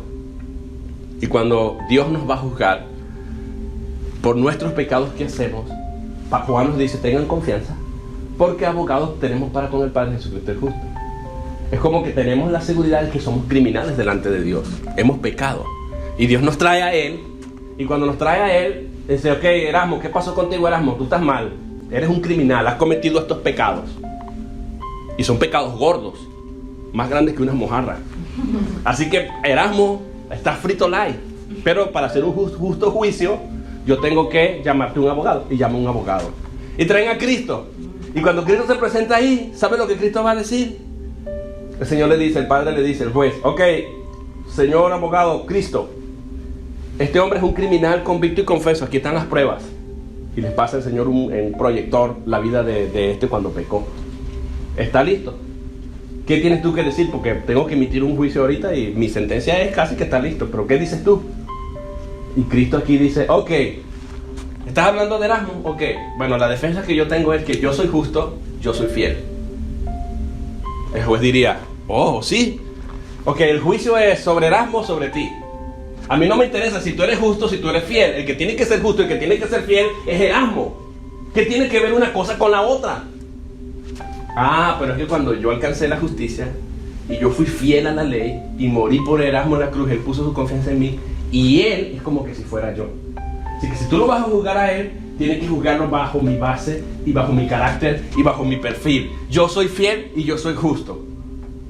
Y cuando Dios nos va a juzgar por nuestros pecados que hacemos, Juan nos dice: tengan confianza, porque abogados tenemos para con el Padre, Jesucristo el justo. Es como que tenemos la seguridad de que somos criminales delante de Dios. Hemos pecado. Y Dios nos trae a Él. Y cuando nos trae a Él, dice: ok, Erasmo, ¿qué pasó contigo, Erasmo? Tú estás mal. Eres un criminal. Has cometido estos pecados. Y son pecados gordos. Más grandes que una mojarra. Así que, Erasmo, estás frito light. Pero para hacer un justo juicio, yo tengo que llamarte un abogado. Y llamo a un abogado. Y traen a Cristo. Y cuando Cristo se presenta ahí, ¿sabe lo que Cristo va a decir? El Señor le dice, el Padre le dice, el juez: ok, señor abogado, Cristo, este hombre es un criminal convicto y confeso, aquí están las pruebas. Y les pasa el Señor en un proyector la vida de este cuando pecó. ¿Está listo? ¿Qué tienes tú que decir? Porque tengo que emitir un juicio ahorita y mi sentencia es casi que está listo. ¿Pero qué dices tú? Y Cristo aquí dice: ok, ¿estás hablando de Erasmo? Ok, bueno, la defensa que yo tengo es que yo soy justo, yo soy fiel. El juez diría: oh, sí. Ok, el juicio es sobre Erasmo o sobre ti. A mí no me interesa si tú eres justo, si tú eres fiel. El que tiene que ser justo, el que tiene que ser fiel es Erasmo. ¿Qué tiene que ver una cosa con la otra? Ah, pero es que cuando yo alcancé la justicia y yo fui fiel a la ley y morí por Erasmo en la cruz, él puso su confianza en mí y él es como que si fuera yo. Así que si tú lo vas a juzgar a él, tienes que juzgarlo bajo mi base y bajo mi carácter y bajo mi perfil. Yo soy fiel y yo soy justo.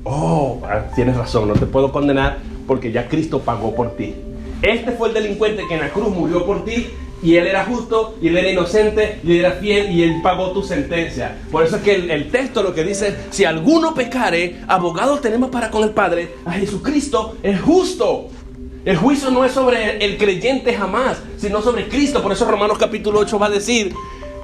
Oh, tienes razón, no te puedo condenar porque ya Cristo pagó por ti. Este fue el delincuente que en la cruz murió por ti, y él era justo, y él era inocente, y él era fiel, y él pagó tu sentencia. Por eso es que el texto lo que dice: si alguno pecare, abogado tenemos para con el Padre, a Jesucristo el justo. El juicio no es sobre el creyente jamás, sino sobre Cristo. Por eso Romanos capítulo 8 va a decir: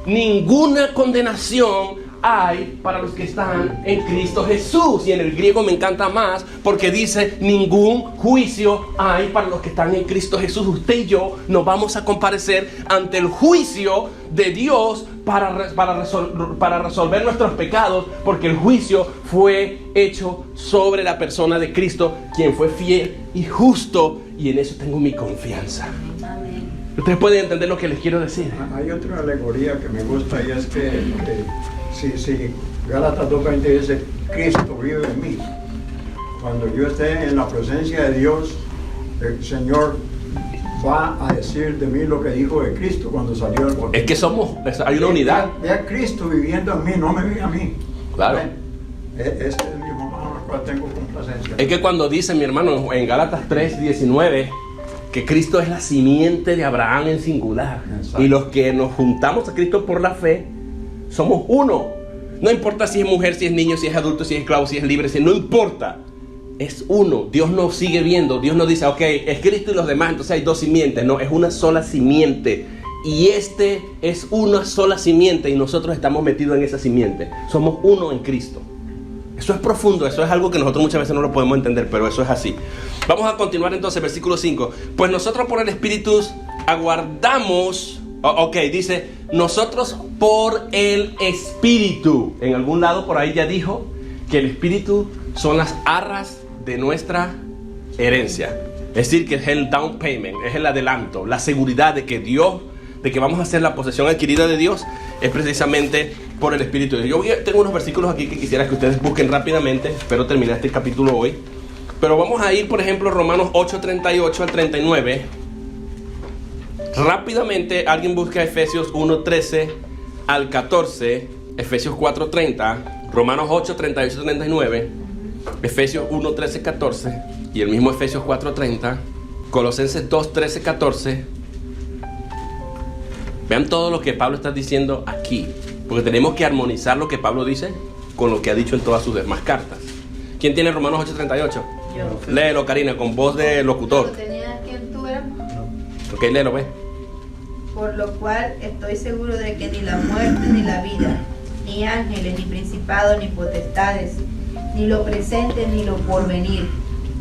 ninguna condenación hay para los que están en Cristo Jesús. Y en el griego me encanta más porque dice: ningún juicio hay para los que están en Cristo Jesús. Usted y yo nos vamos a comparecer ante el juicio de Dios para resolver nuestros pecados, porque el juicio fue hecho sobre la persona de Cristo, quien fue fiel y justo, y en eso tengo mi confianza. Amén. Ustedes pueden entender lo que les quiero decir. Hay otra alegoría que me gusta, y es que si Gálatas 2:20 dice: Cristo vive en mí. Cuando yo esté en la presencia de Dios, el Señor va a decir de mí lo que dijo de Cristo cuando salió del bautismo. Es que hay una unidad. Ve a Cristo viviendo en mí, no me ve a mí. Claro. Este es mi hermano al cual tengo complacencia. Es que cuando dice mi hermano en Gálatas 3:19 que Cristo es la simiente de Abraham en singular. Exacto. Y los que nos juntamos a Cristo por la fe somos uno. No importa si es mujer, si es niño, si es adulto, si es esclavo, si es libre, no importa. Es uno. Dios nos sigue viendo. Dios nos dice: ok, es Cristo y los demás, entonces hay dos simientes. No, es una sola simiente. Y este es una sola simiente y nosotros estamos metidos en esa simiente. Somos uno en Cristo. Eso es profundo, eso es algo que nosotros muchas veces no lo podemos entender, pero eso es así. Vamos a continuar entonces, versículo 5. Pues nosotros por el Espíritu aguardamos, dice, nosotros por el Espíritu. En algún lado por ahí ya dijo que el Espíritu son las arras de nuestra herencia. Es decir, que es el down payment, es el adelanto, la seguridad de que Dios de que vamos a hacer la posesión adquirida de Dios es precisamente por el Espíritu de Dios. Yo tengo unos versículos aquí que quisiera que ustedes busquen rápidamente. Espero terminar este capítulo hoy. Pero vamos a ir, por ejemplo, Romanos 8, 38 al 39. Rápidamente, alguien busca Efesios 1, 13 al 14, Efesios 4, 30, Romanos 8, 38 al 39, Efesios 1, 13, 14 y el mismo Efesios 4, 30, Colosenses 2, 13, 14. Vean todo lo que Pablo está diciendo aquí, porque tenemos que armonizar lo que Pablo dice con lo que ha dicho en todas sus demás cartas. ¿Quién tiene Romanos 8, 38? Yo. Léelo, Karina, con voz de locutor. ¿Lo tenías quién tú eras? Ok, léelo, ve. Por lo cual estoy seguro de que ni la muerte ni la vida, ni ángeles, ni principados, ni potestades, ni lo presente, ni lo porvenir,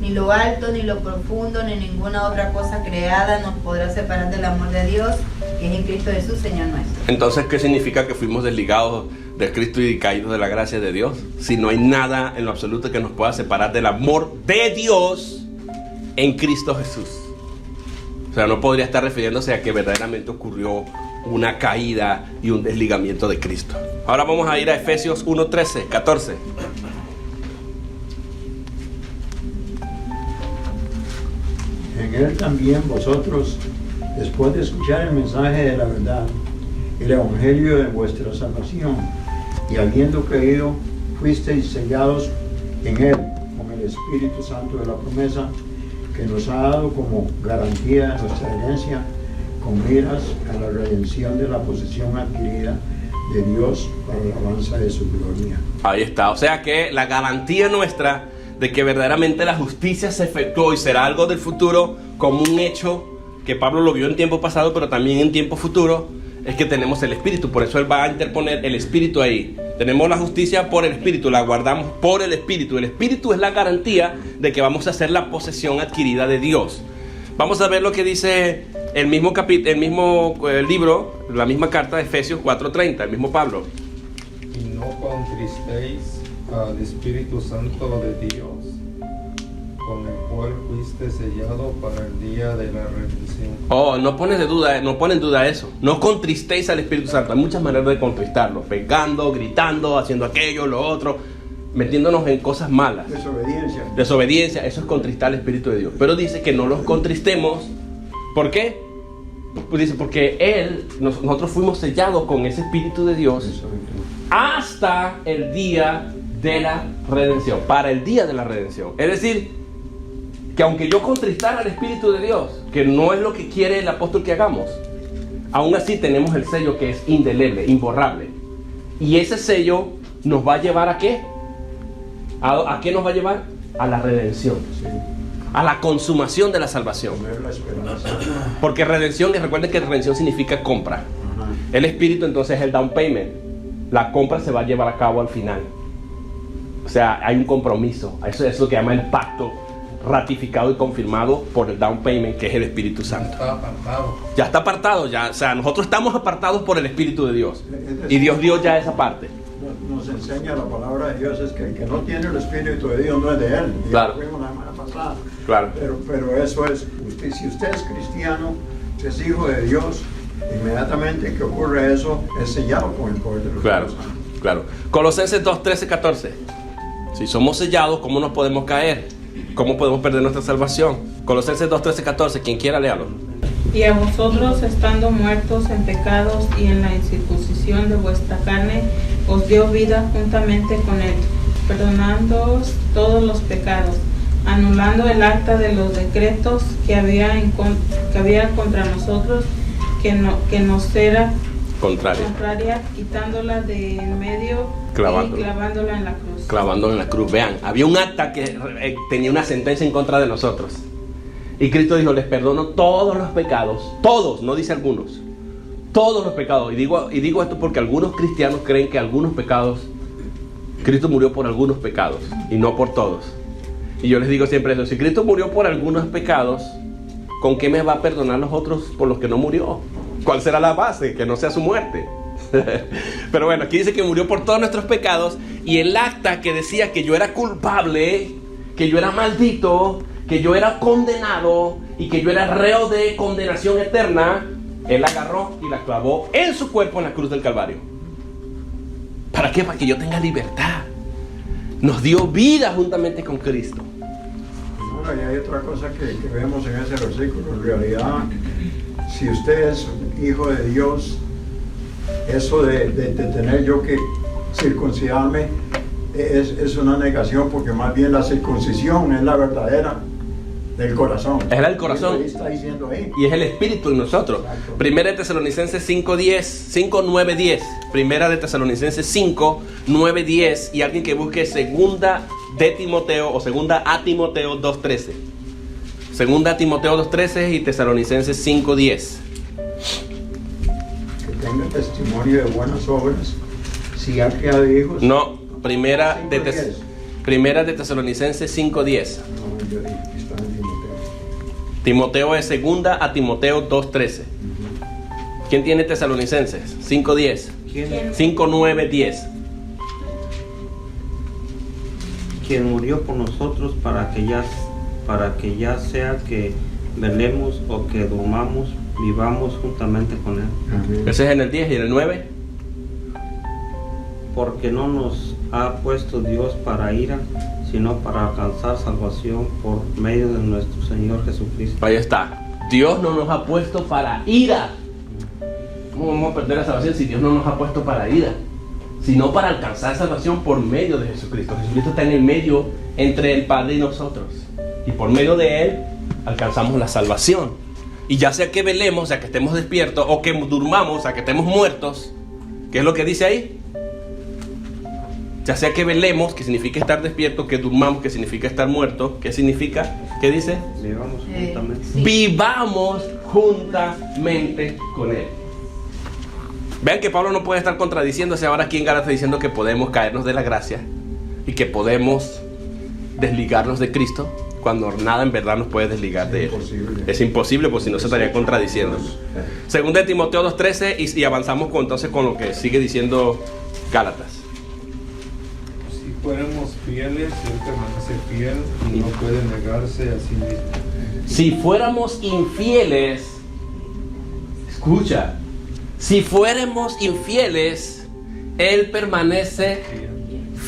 ni lo alto, ni lo profundo, ni ninguna otra cosa creada nos podrá separar del amor de Dios, que es en Cristo Jesús, Señor nuestro. Entonces, ¿qué significa que fuimos desligados de Cristo y caídos de la gracia de Dios? Si no hay nada en lo absoluto que nos pueda separar del amor de Dios en Cristo Jesús. O sea, no podría estar refiriéndose a que verdaderamente ocurrió una caída y un desligamiento de Cristo. Ahora vamos a ir a Efesios 1, 13, 14. En él también vosotros, después de escuchar el mensaje de la verdad, el evangelio de vuestra salvación, y habiendo creído, fuisteis sellados en él con el Espíritu Santo de la promesa, que nos ha dado como garantía de nuestra herencia, con miras a la redención de la posesión adquirida de Dios para la alabanza de su gloria. Ahí está, o sea que la garantía nuestra de que verdaderamente la justicia se efectuó y será algo del futuro como un hecho que Pablo lo vio en tiempo pasado, pero también en tiempo futuro, es que tenemos el Espíritu. Por eso él va a interponer el Espíritu ahí. Tenemos la justicia por el Espíritu, la guardamos por el Espíritu. El Espíritu es la garantía de que vamos a hacer la posesión adquirida de Dios. Vamos a ver lo que dice el mismo libro, la misma carta de Efesios 4:30, el mismo Pablo. Y no contristéis al Espíritu Santo de Dios, con el cual fuiste sellado para el día de la redención. No pone en duda eso. No contristéis al Espíritu Santo. Hay muchas maneras de contristarlo: pegando, gritando, haciendo aquello, lo otro, metiéndonos en cosas malas. Desobediencia, eso es contristar al Espíritu de Dios. Pero dice que no los contristemos. ¿Por qué? Pues dice, porque nosotros fuimos sellados con ese Espíritu de Dios hasta el día de la redención, para el día de la redención. Es decir, que aunque yo contristara al Espíritu de Dios, que no es lo que quiere el apóstol que hagamos, aún así tenemos el sello que es indeleble, imborrable. Y ese sello nos va a llevar ¿a qué? ¿A qué nos va a llevar? A la redención, a la consumación de la salvación. Porque redención, recuerden que redención significa compra. El Espíritu entonces es el down payment. La compra se va a llevar a cabo al final. O sea, hay un compromiso. Eso es lo que llama el pacto, ratificado y confirmado por el down payment, que es el Espíritu Santo. Está apartado. Ya está apartado, o sea, nosotros estamos apartados por el Espíritu de Dios. Y Dios dio ya esa parte. Nos enseña la palabra de Dios es que el que no tiene el Espíritu de Dios no es de él. Y claro. Fuimos la semana pasada. Claro. Pero eso es, si usted es cristiano, es hijo de Dios, inmediatamente que ocurre eso, es sellado con el poder de los Claro, claro. Colosenses 2, 13, 14. Si somos sellados, ¿cómo nos podemos caer? ¿Cómo podemos perder nuestra salvación? Colosenses 2, 13, 14. Quien quiera, léalo. Y a vosotros, estando muertos en pecados y en la incircuncisión de vuestra carne, os dio vida juntamente con él, perdonándoos todos los pecados, anulando el acta de los decretos que había contra nosotros, que nos era contraria, quitándola de en medio y clavándola en la cruz. Clavándola en la cruz. Vean, había un acta que tenía una sentencia en contra de nosotros. Y Cristo dijo, les perdono todos los pecados. Todos, no dice algunos. Todos los pecados. Y digo esto porque algunos cristianos creen que algunos pecados, Cristo murió por algunos pecados y no por todos. Y yo les digo siempre eso: si Cristo murió por algunos pecados, ¿con qué me va a perdonar los otros por los que no murió? ¿Cuál será la base? Que no sea su muerte. Pero bueno, aquí dice que murió por todos nuestros pecados. Y el acta que decía que yo era culpable, que yo era maldito, que yo era condenado y que yo era reo de condenación eterna, Él la agarró y la clavó en su cuerpo en la cruz del Calvario. ¿Para qué? Para que yo tenga libertad. Nos dio vida juntamente con Cristo. Bueno, y hay otra cosa que vemos en ese versículo. En realidad, si usted es hijo de Dios, eso de tener yo que circuncidarme es una negación, porque más bien la circuncisión es la verdadera del corazón. Es el corazón. Ahí está diciendo ahí. Y es el Espíritu en nosotros. Exacto. Primera de Tesalonicenses 5, 9, 10. Primera de Tesalonicenses 5, 9, 10. Y alguien que busque segunda de Timoteo o segunda a Timoteo 2:13. Segunda a Timoteo 2:13 y Tesalonicenses 5, 10. Que tenga testimonio de buenas obras, si ha criado hijos. No, primera de 5:10. Tesalonicenses 5, 10. No, yo dije que está en Timoteo. Timoteo es segunda a Timoteo 2:13. ¿Quién tiene Tesalonicenses? 5, 10. ¿Quién? 5, 9, 10. Quien murió por nosotros para que ya sea que velemos o que durmamos, vivamos juntamente con él. Amén. Ese es en el 10 y en el 9. Porque no nos ha puesto Dios para ira, sino para alcanzar salvación por medio de nuestro Señor Jesucristo. Ahí está. Dios no nos ha puesto para ira. ¿Cómo vamos a perder la salvación si Dios no nos ha puesto para ira? Sino para alcanzar salvación por medio de Jesucristo. Jesucristo está en el medio entre el Padre y nosotros. Y por medio de Él alcanzamos la salvación. Y ya sea que velemos, o sea que estemos despiertos, o que durmamos, o sea que estemos muertos. ¿Qué es lo que dice ahí? Ya sea que velemos, que significa estar despierto, que durmamos, que significa estar muerto. ¿Qué significa? ¿Qué dice? Vivamos juntamente. Sí. Vivamos juntamente con Él. Vean que Pablo no puede estar contradiciéndose ahora aquí en Gálatas diciendo que podemos caernos de la gracia y que podemos desligarnos de Cristo, cuando nada en verdad nos puede desligar de Él. Imposible. Es imposible, pues si no se estaría contradiciendo. Segunda de Timoteo 2:13 y avanzamos entonces con lo que sigue diciendo Gálatas. Si fuéramos fieles, Él permanece fiel y no puede negarse a sí mismo. Si fuéramos infieles, escucha, si fuéramos infieles, Él permanece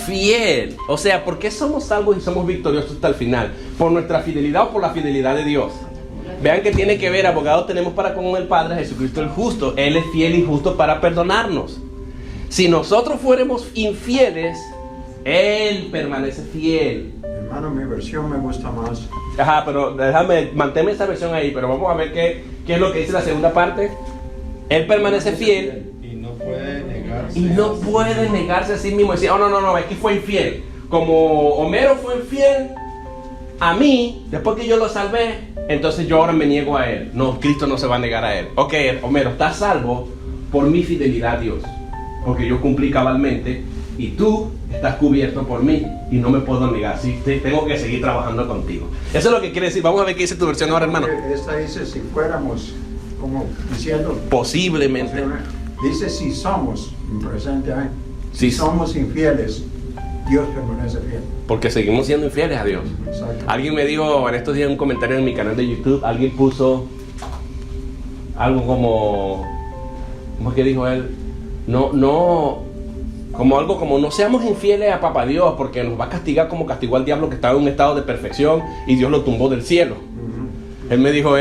fiel. O sea, ¿por qué somos salvos y somos victoriosos hasta el final? ¿Por nuestra fidelidad o por la fidelidad de Dios? Vean que tiene que ver, abogado tenemos para con el Padre, Jesucristo el justo. Él es fiel y justo para perdonarnos. Si nosotros fuéramos infieles, Él permanece fiel. Hermano, mi versión me gusta más. Ajá, pero manténme esa versión ahí, pero vamos a ver qué es lo que dice la segunda parte. Él permanece fiel Y no puede negarse. y no puede negarse a sí mismo. Decir, oh, no, es que fue infiel. Como Homero fue infiel a mí, después que yo lo salvé, entonces yo ahora me niego a él. No, Cristo no se va a negar a él. Ok, Homero, estás salvo por mi fidelidad a Dios, porque yo cumplí cabalmente y tú estás cubierto por mí y no me puedo negar. Sí, tengo que seguir trabajando contigo. Eso es lo que quiere decir. Vamos a ver qué dice tu versión ahora, hermano. Esta dice si fuéramos, como diciendo, Posiblemente. dice si somos, en presente, Si si somos infieles, Dios permanece fiel. Porque seguimos siendo infieles a Dios. Exacto. Alguien me dijo en estos días en un comentario en mi canal de YouTube, alguien puso algo como, ¿cómo es que dijo él? Como algo como no seamos infieles a Papá Dios, porque nos va a castigar como castigó al diablo que estaba en un estado de perfección y Dios lo tumbó del cielo. Él me dijo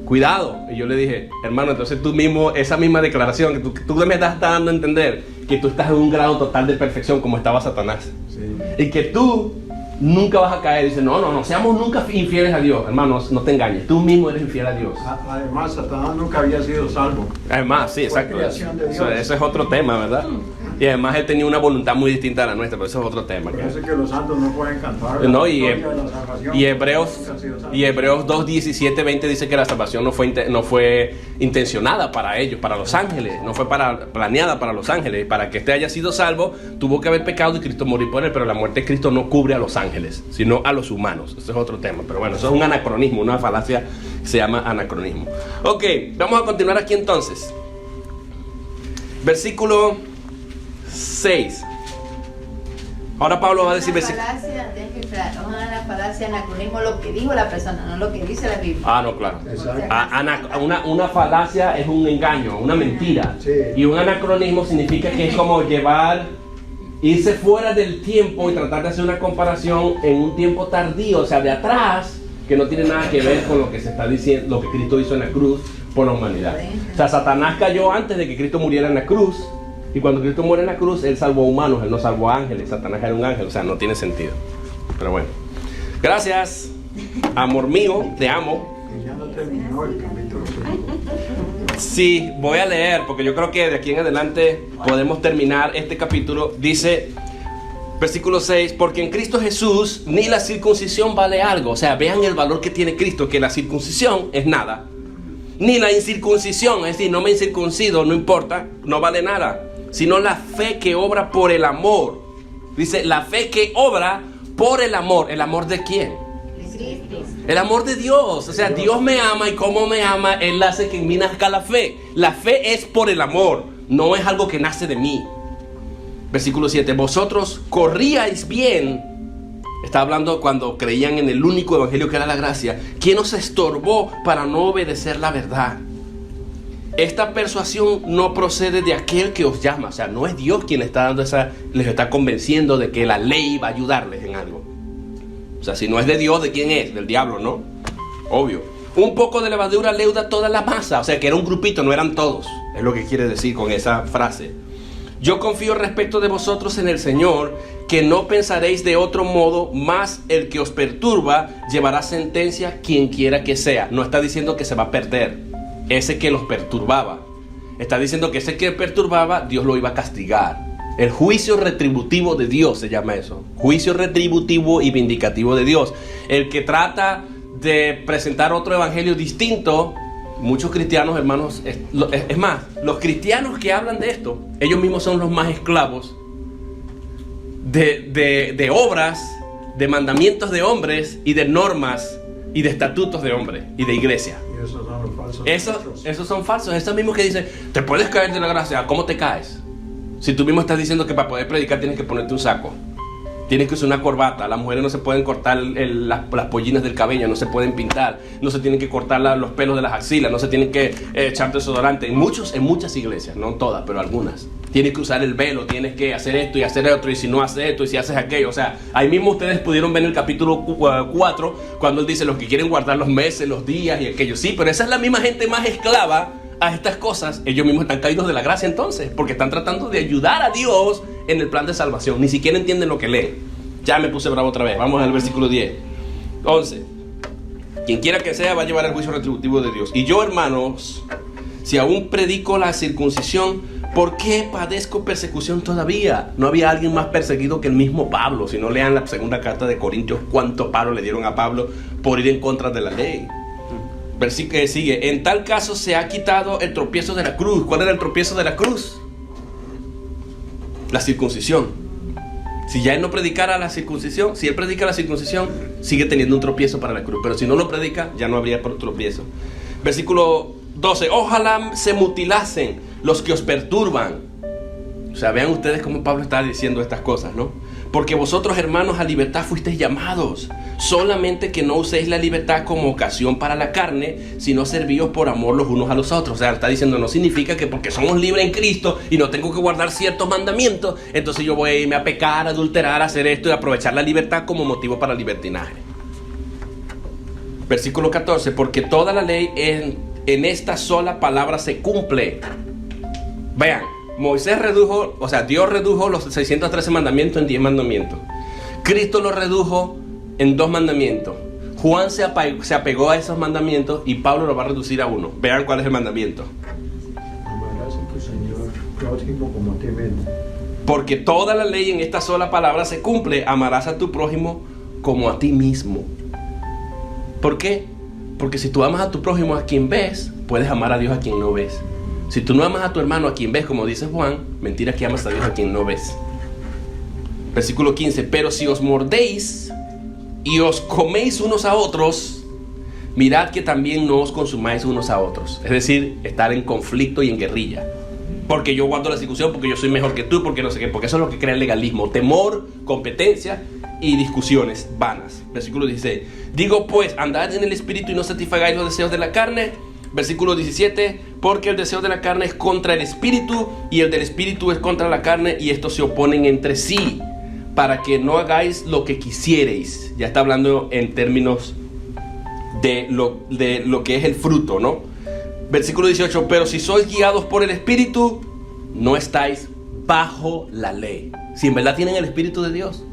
cuidado. Y yo le dije, hermano, entonces tú mismo, esa misma declaración, que tú me estás dando a entender que tú estás en un grado total de perfección como estaba Satanás. Sí. Y que tú nunca vas a caer. Dice, no seamos nunca infieles a Dios. Hermanos, no te engañes, tú mismo eres infiel a Dios. Además, Satanás nunca había sido salvo. Además, sí, Fue exacto. creación de Dios. Eso es otro tema, ¿verdad? Y además él tenía una voluntad muy distinta a la nuestra, pero eso es otro tema. Por eso es que los santos no pueden cantar. No, la victoria de la salvación. y Hebreos Nunca han sido salvos. y Hebreos 2, 17, 20 dice que la salvación no fue intencionada para ellos, para los ángeles, no fue planeada para los ángeles. Para que haya sido salvo, tuvo que haber pecado y Cristo morir por él, pero la muerte de Cristo no cubre a los ángeles, sino a los humanos. Eso es otro tema, pero bueno, eso es un anacronismo, una falacia que se llama anacronismo. Ok, vamos a continuar aquí entonces. Versículo 6. Ahora Pablo va a decir una falacia, anacronismo, lo que dijo la persona, no lo que dice la Biblia. Ah, no, claro. Exacto. Una falacia es un engaño, una mentira. Sí. Y un anacronismo significa que es como irse fuera del tiempo y tratar de hacer una comparación en un tiempo tardío, o sea, de atrás, que no tiene nada que ver con lo que se está diciendo, lo que Cristo hizo en la cruz por la humanidad. O sea, Satanás cayó antes de que Cristo muriera en la cruz. Y cuando Cristo muere en la cruz, Él salvó humanos, Él no salvó ángeles. Satanás era un ángel, o sea, no tiene sentido. Pero bueno. Gracias, amor mío, te amo. Y ya no terminó el capítulo 5. Sí, voy a leer, porque yo creo que de aquí en adelante podemos terminar este capítulo. Dice, versículo 6, porque en Cristo Jesús ni la circuncisión vale algo. O sea, vean el valor que tiene Cristo, que la circuncisión es nada. Ni la incircuncisión, es decir, no me incircuncido, no importa, no vale nada. Sino la fe que obra por el amor. Dice, la fe que obra por el amor. ¿El amor de quién? De Cristo. El amor de Dios. O sea, Dios me ama, y como me ama, Él hace que en mí nazca la fe. La fe es por el amor, no es algo que nace de mí. Versículo 7, vosotros corríais bien. Está hablando cuando creían en el único evangelio que era la gracia. ¿Quién os estorbó para no obedecer la verdad? Esta persuasión no procede de aquel que os llama. O sea, no es Dios quien les está convenciendo de que la ley va a ayudarles en algo. O sea, si no es de Dios, ¿de quién es? Del diablo, ¿no? Obvio. Un poco de levadura leuda toda la masa. O sea, que era un grupito, no eran todos. Es lo que quiere decir con esa frase. Yo confío respecto de vosotros en el Señor, que no pensaréis de otro modo, más el que os perturba llevará sentencia quien quiera que sea. No está diciendo que se va a perder ese que los perturbaba. Está diciendo que ese que perturbaba, Dios lo iba a castigar. El juicio retributivo de Dios se llama eso. Juicio retributivo y vindicativo de Dios. El que trata de presentar otro evangelio distinto, muchos cristianos, hermanos, es más, los cristianos que hablan de esto, ellos mismos son los más esclavos de obras, de mandamientos de hombres y de normas y de estatutos de hombres y de iglesia. Y esos son los falsos. Esos son falsos. Esos mismos que dicen, te puedes caer de la gracia. ¿Cómo te caes? Si tú mismo estás diciendo que para poder predicar tienes que ponerte un saco, tienes que usar una corbata, las mujeres no se pueden cortar las pollinas del cabello, no se pueden pintar, no se tienen que cortar los pelos de las axilas, no se tienen que echar desodorante. En muchas iglesias, no todas, pero algunas. Tienes que usar el velo, tienes que hacer esto y hacer otro, y si no haces esto y si haces aquello. O sea, ahí mismo ustedes pudieron ver en el capítulo 4 cuando él dice los que quieren guardar los meses, los días y aquello. Sí, pero esa es la misma gente más esclava a estas cosas. Ellos mismos están caídos de la gracia entonces, porque están tratando de ayudar a Dios en el plan de salvación. Ni siquiera entienden lo que leen. Ya me puse bravo otra vez. Vamos al versículo 10. 11. Quien quiera que sea va a llevar el juicio retributivo de Dios. Y yo, hermanos, si aún predico la circuncisión, ¿por qué padezco persecución todavía? No había alguien más perseguido que el mismo Pablo. Si no, lean la segunda carta de Corintios, cuánto paro le dieron a Pablo por ir en contra de la ley. Versículo que sigue, en tal caso se ha quitado el tropiezo de la cruz. ¿Cuál era el tropiezo de la cruz? La circuncisión. Si ya él no predicara la circuncisión, si él predica la circuncisión, sigue teniendo un tropiezo para la cruz. Pero si no lo predica, ya no habría tropiezo. Versículo 12, ojalá se mutilasen los que os perturban. O sea, vean ustedes cómo Pablo está diciendo estas cosas, ¿no? Porque vosotros, hermanos, a libertad fuisteis llamados, solamente que no uséis la libertad como ocasión para la carne, sino servíos por amor los unos a los otros. O sea, está diciendo, no significa que porque somos libres en Cristo y no tengo que guardar ciertos mandamientos, entonces yo voy a irme a pecar, a adulterar, a hacer esto y aprovechar la libertad como motivo para el libertinaje. Versículo 14, porque toda la ley en esta sola palabra se cumple. Vean, Moisés redujo, o sea, Dios redujo los 613 mandamientos en 10 mandamientos. Cristo los redujo en 2 mandamientos. Juan se apegó a esos mandamientos y Pablo lo va a reducir a 1. Vean cuál es el mandamiento. Amarás a tu Señor prójimo como a ti mismo. Porque toda la ley en esta sola palabra se cumple. Amarás a tu prójimo como a ti mismo. ¿Por qué? Porque si tú amas a tu prójimo a quien ves, puedes amar a Dios a quien no ves. Si tú no amas a tu hermano a quien ves, como dice Juan, mentira que amas a Dios a quien no ves. Versículo 15, pero si os mordéis y os coméis unos a otros, mirad que también no os consumáis unos a otros. Es decir, estar en conflicto y en guerrilla. porque yo guardo la circuncisión, porque yo soy mejor que tú, porque no sé qué, porque eso es lo que crea el legalismo: temor, competencia y discusiones vanas. Versículo 16: digo pues, andad en el espíritu y no satisfagáis los deseos de la carne. Versículo 17: porque el deseo de la carne es contra el espíritu y el del espíritu es contra la carne, y estos se oponen entre sí, para que no hagáis lo que quisiereis. Ya está hablando en términos de lo que es el fruto, ¿no? Versículo 18: pero si sois guiados por el espíritu, no estáis bajo la ley. Si en verdad tienen el espíritu de Dios,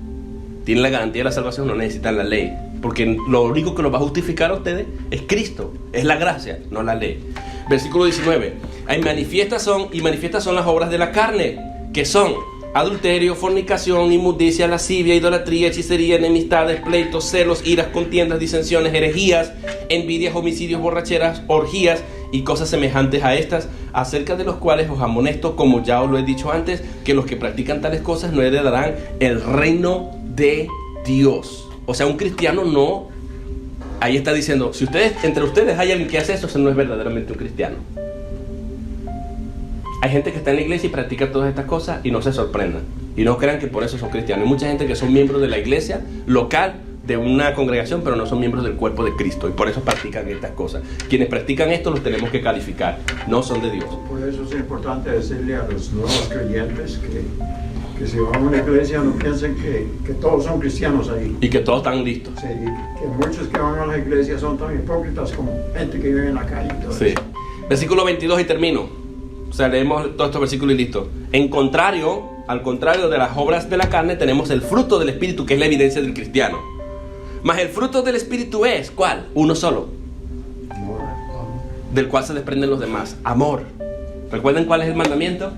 tienen la garantía de la salvación, no necesitan la ley, porque lo único que los va a justificar a ustedes es Cristo, es la gracia, no la ley. Versículo 19: manifiestas son las obras de la carne, que son adulterio, fornicación, inmundicia, lascivia, idolatría, hechicería, enemistades, pleitos, celos, iras, contiendas, disensiones, herejías, envidias, homicidios, borracheras, orgías y cosas semejantes a estas, acerca de los cuales os amonesto, como ya os lo he dicho antes, que los que practican tales cosas no heredarán el reino de Dios. O sea, un cristiano no... Ahí está diciendo, si entre ustedes hay alguien que hace eso, ese no es verdaderamente un cristiano. Hay gente que está en la iglesia y practica todas estas cosas y no se sorprendan. Y no crean que por eso son cristianos. Hay mucha gente que son miembros de la iglesia local, de una congregación, pero no son miembros del cuerpo de Cristo. Y por eso practican estas cosas. Quienes practican esto los tenemos que calificar. No son de Dios. Por eso es importante decirle a los nuevos creyentes que si van a una iglesia no piensen que todos son cristianos ahí. Y que todos están listos. Sí, que muchos que van a la iglesia son tan hipócritas como gente que vive en la calle. Sí. Versículo 22 y termino. O sea, leemos todos estos versículos y listo. Al contrario de las obras de la carne, tenemos el fruto del Espíritu, que es la evidencia del cristiano. Mas el fruto del Espíritu es, ¿cuál? Uno solo, del cual se desprenden los demás: amor. ¿Recuerden cuál es el mandamiento?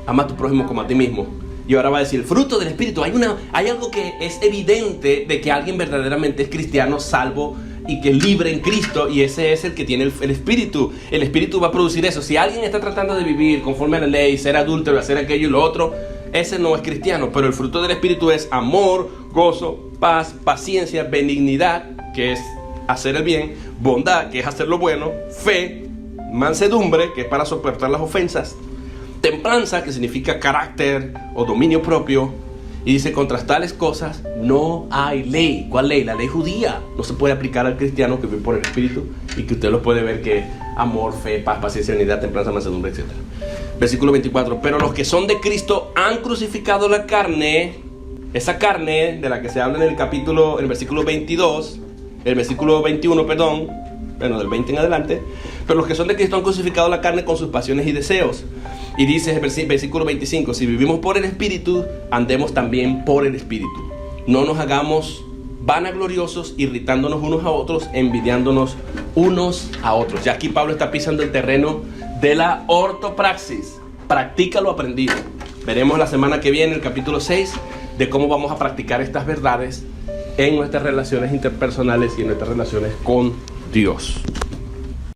Ama a tu prójimo como a ti mismo. Y ahora va a decir el fruto del Espíritu. Hay algo que es evidente de que alguien verdaderamente es cristiano, salvo y que es libre en Cristo, y ese es el que tiene el Espíritu. El Espíritu va a producir eso. Si alguien está tratando de vivir conforme a la ley, ser adúltero, hacer aquello y lo otro, ese no es cristiano. Pero el fruto del Espíritu es amor, gozo, paz, paciencia, benignidad, que es hacer el bien, bondad, que es hacer lo bueno, fe, mansedumbre, que es para soportar las ofensas, templanza, que significa carácter o dominio propio. Y dice, contra tales cosas no hay ley. ¿Cuál ley? La ley judía. No se puede aplicar al cristiano que vive por el Espíritu, y que usted lo puede ver que amor, fe, paz, paciencia, unidad, templanza, mansedumbre, etc. Versículo 24: pero los que son de Cristo han crucificado la carne. Esa carne de la que se habla en el versículo 22, el versículo 21, perdón, bueno, del 20 en adelante. Pero los que son de Cristo han crucificado la carne con sus pasiones y deseos. Y dice el versículo 25: si vivimos por el Espíritu, andemos también por el Espíritu. No nos hagamos vanagloriosos, irritándonos unos a otros, envidiándonos unos a otros. Ya aquí Pablo está pisando el terreno de la ortopraxis. Practica lo aprendido. Veremos la semana que viene, el capítulo 6, de cómo vamos a practicar estas verdades en nuestras relaciones interpersonales y en nuestras relaciones con Dios.